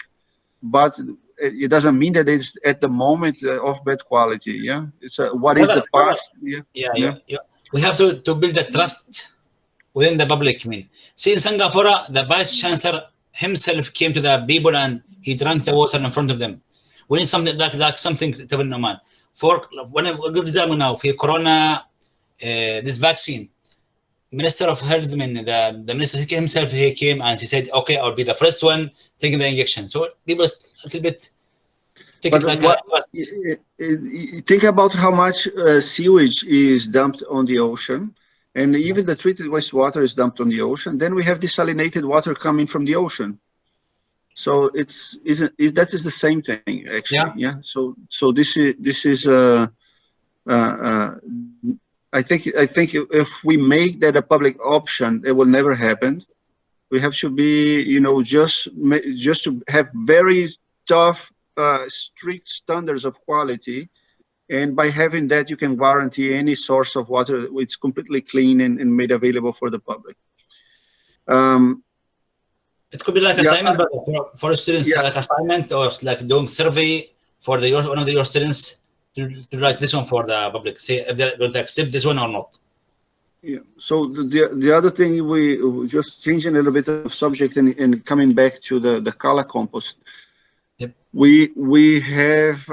Speaker 1: but it doesn't mean that it's at the moment of bad quality. Yeah, it's what is the past. Yeah.
Speaker 2: We have to build the trust within the public. See, in Singapore, the vice chancellor himself came to the people and he drank the water in front of them. We need something like something to in Oman. For one a good example now for Corona, this vaccine. Minister of Health, the minister himself, he came and he said, okay, I'll be the first one taking the injection. So people a little bit take it like
Speaker 1: think about how much sewage is dumped on the ocean, and even the treated wastewater is dumped on the ocean. Then we have desalinated water coming from the ocean. So that is the same thing actually. Yeah. So this is I think if we make that a public option, it will never happen. We have to be, just to have very tough, strict standards of quality, and by having that, you can guarantee any source of water. It's completely clean and made available for the public.
Speaker 2: It could be like assignment, but for students, like assignment or like doing survey for one of your students. To write this one for the public, say if they're going to accept this one or not.
Speaker 1: Yeah. So the other thing, we just changing a little bit of subject and coming back to the Kala compost.
Speaker 2: Yep.
Speaker 1: We have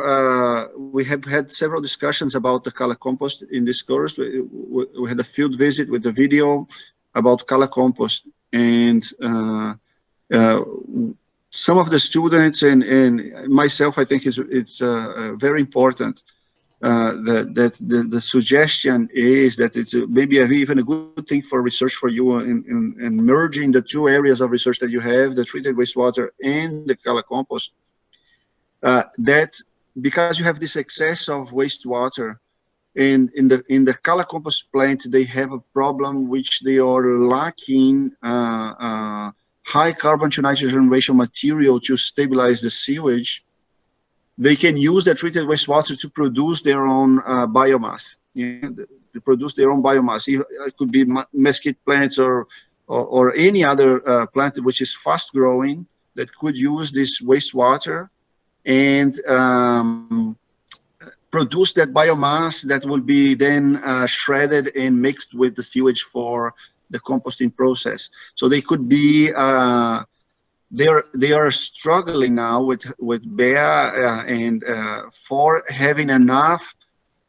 Speaker 1: had several discussions about the Kala compost in this course. We had a field visit with the video about Kala compost, and some of the students and myself, I think it's very important. That the suggestion is that it's maybe even a good thing for research for you in merging the two areas of research that you have, the treated wastewater and the Kala compost. That because you have this excess of wastewater, and in the Kala compost plant, they have a problem which they are lacking high carbon to nitrogen ratio material to stabilize the sewage. They can use the treated wastewater to produce their own biomass. To produce their own biomass. It could be mesquite plants or any other plant which is fast growing that could use this wastewater and produce that biomass that will be then shredded and mixed with the sewage for the composting process. So they could be they are struggling now with BEA and for having enough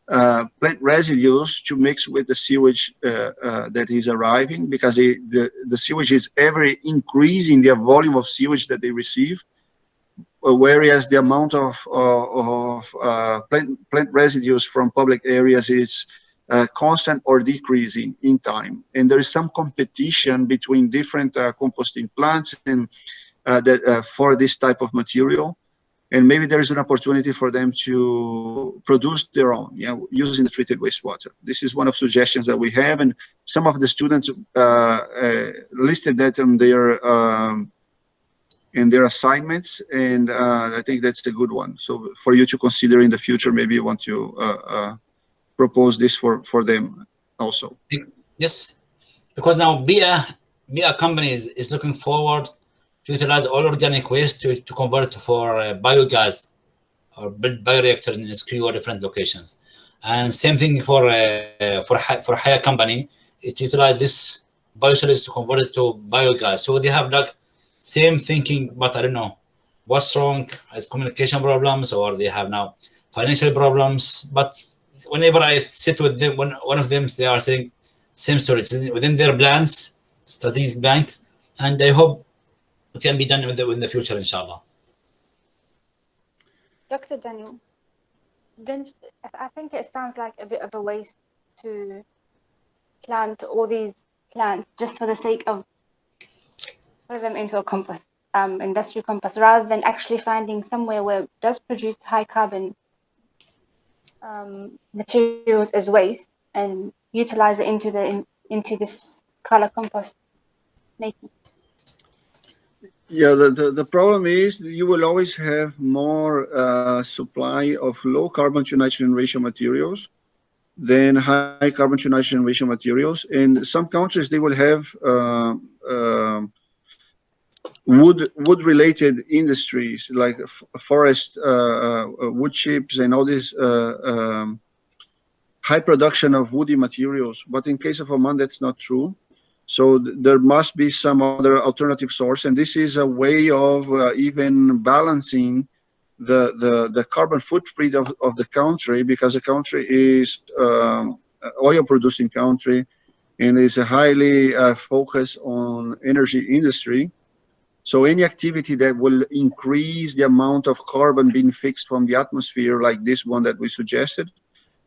Speaker 1: plant residues to mix with the sewage that is arriving, because the sewage is ever increasing the volume of sewage that they receive, whereas the amount of plant residues from public areas is constant or decreasing in time. And there is some competition between different composting plants and for this type of material, and maybe there is an opportunity for them to produce their own, using the treated wastewater. This is one of suggestions that we have, and some of the students listed that in their assignments, and I think that's a good one. So for you to consider in the future, maybe you want to propose this for them also.
Speaker 2: Yes, because now BEA company is looking forward to utilize all organic waste to convert for biogas or build bioreactors in SKU or different locations. And same thing for Haya company, it utilize this biosolids to convert it to biogas. So they have like same thinking, but I don't know what's wrong, as communication problems, or they have now financial problems. But whenever I sit with them, one of them, they are saying same story. It's within their plans, strategic plans, and I hope it can be done in the future, inshallah.
Speaker 6: Dr. Daniel, then I think it sounds like a bit of a waste to plant all these plants just for the sake of putting them into a compost, industrial compost, rather than actually finding somewhere where it does produce high carbon materials as waste and utilize it into this color compost making.
Speaker 1: Yeah, the problem is you will always have more supply of low carbon to nitrogen ratio materials than high carbon to nitrogen ratio materials. In some countries, they will have wood related industries like forest, wood chips, and all this high production of woody materials. But in case of Oman, that's not true. So there must be some other alternative source, and this is a way of even balancing the carbon footprint of the country, because the country is oil producing country and is a highly focused on energy industry. So any activity that will increase the amount of carbon being fixed from the atmosphere, like this one that we suggested,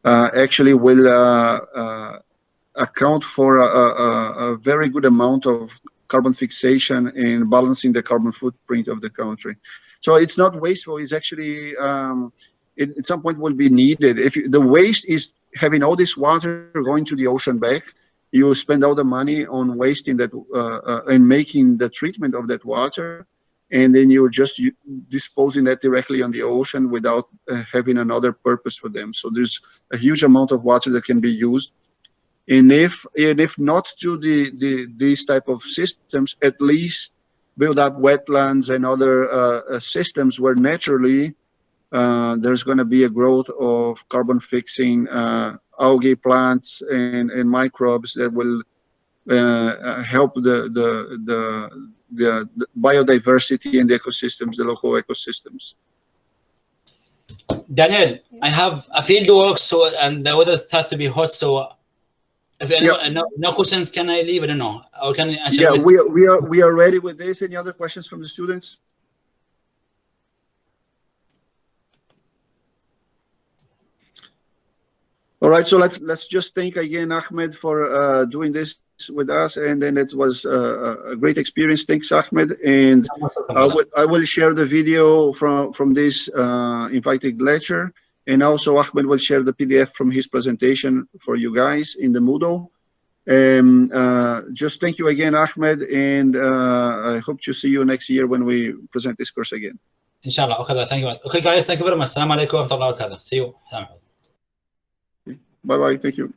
Speaker 1: actually will account for a very good amount of carbon fixation in balancing the carbon footprint of the country. So it's not wasteful. It's actually, at some point will be needed. If the waste is having all this water going to the ocean back, you spend all the money on wasting that and making the treatment of that water, and then you're just disposing that directly on the ocean without having another purpose for them. So there's a huge amount of water that can be used. And if not to these type of systems, at least build up wetlands and other systems where naturally there's going to be a growth of carbon fixing algae plants and microbes that will help the biodiversity and the ecosystems, the local ecosystems.
Speaker 2: Daniel, I have a field work, so and the weather starts to be hot, so if anyone, no questions, can I leave? I don't know. Or can I?
Speaker 1: Yeah, we are ready with this. Any other questions from the students? All right, so let's just thank again Ahmed for doing this with us, and then it was a great experience. Thanks, Ahmed, and I will share the video from this invited lecture, and also Ahmed will share the PDF from his presentation for you guys in the Moodle. Just thank you again, Ahmed, and I hope to see you next year when we present this course again.
Speaker 2: Inshallah. Okay, thank you. Okay, guys, thank you very much. Assalamu alaikum wa rahmatullahi wa barakatuh. See you.
Speaker 1: Bye bye. Thank you.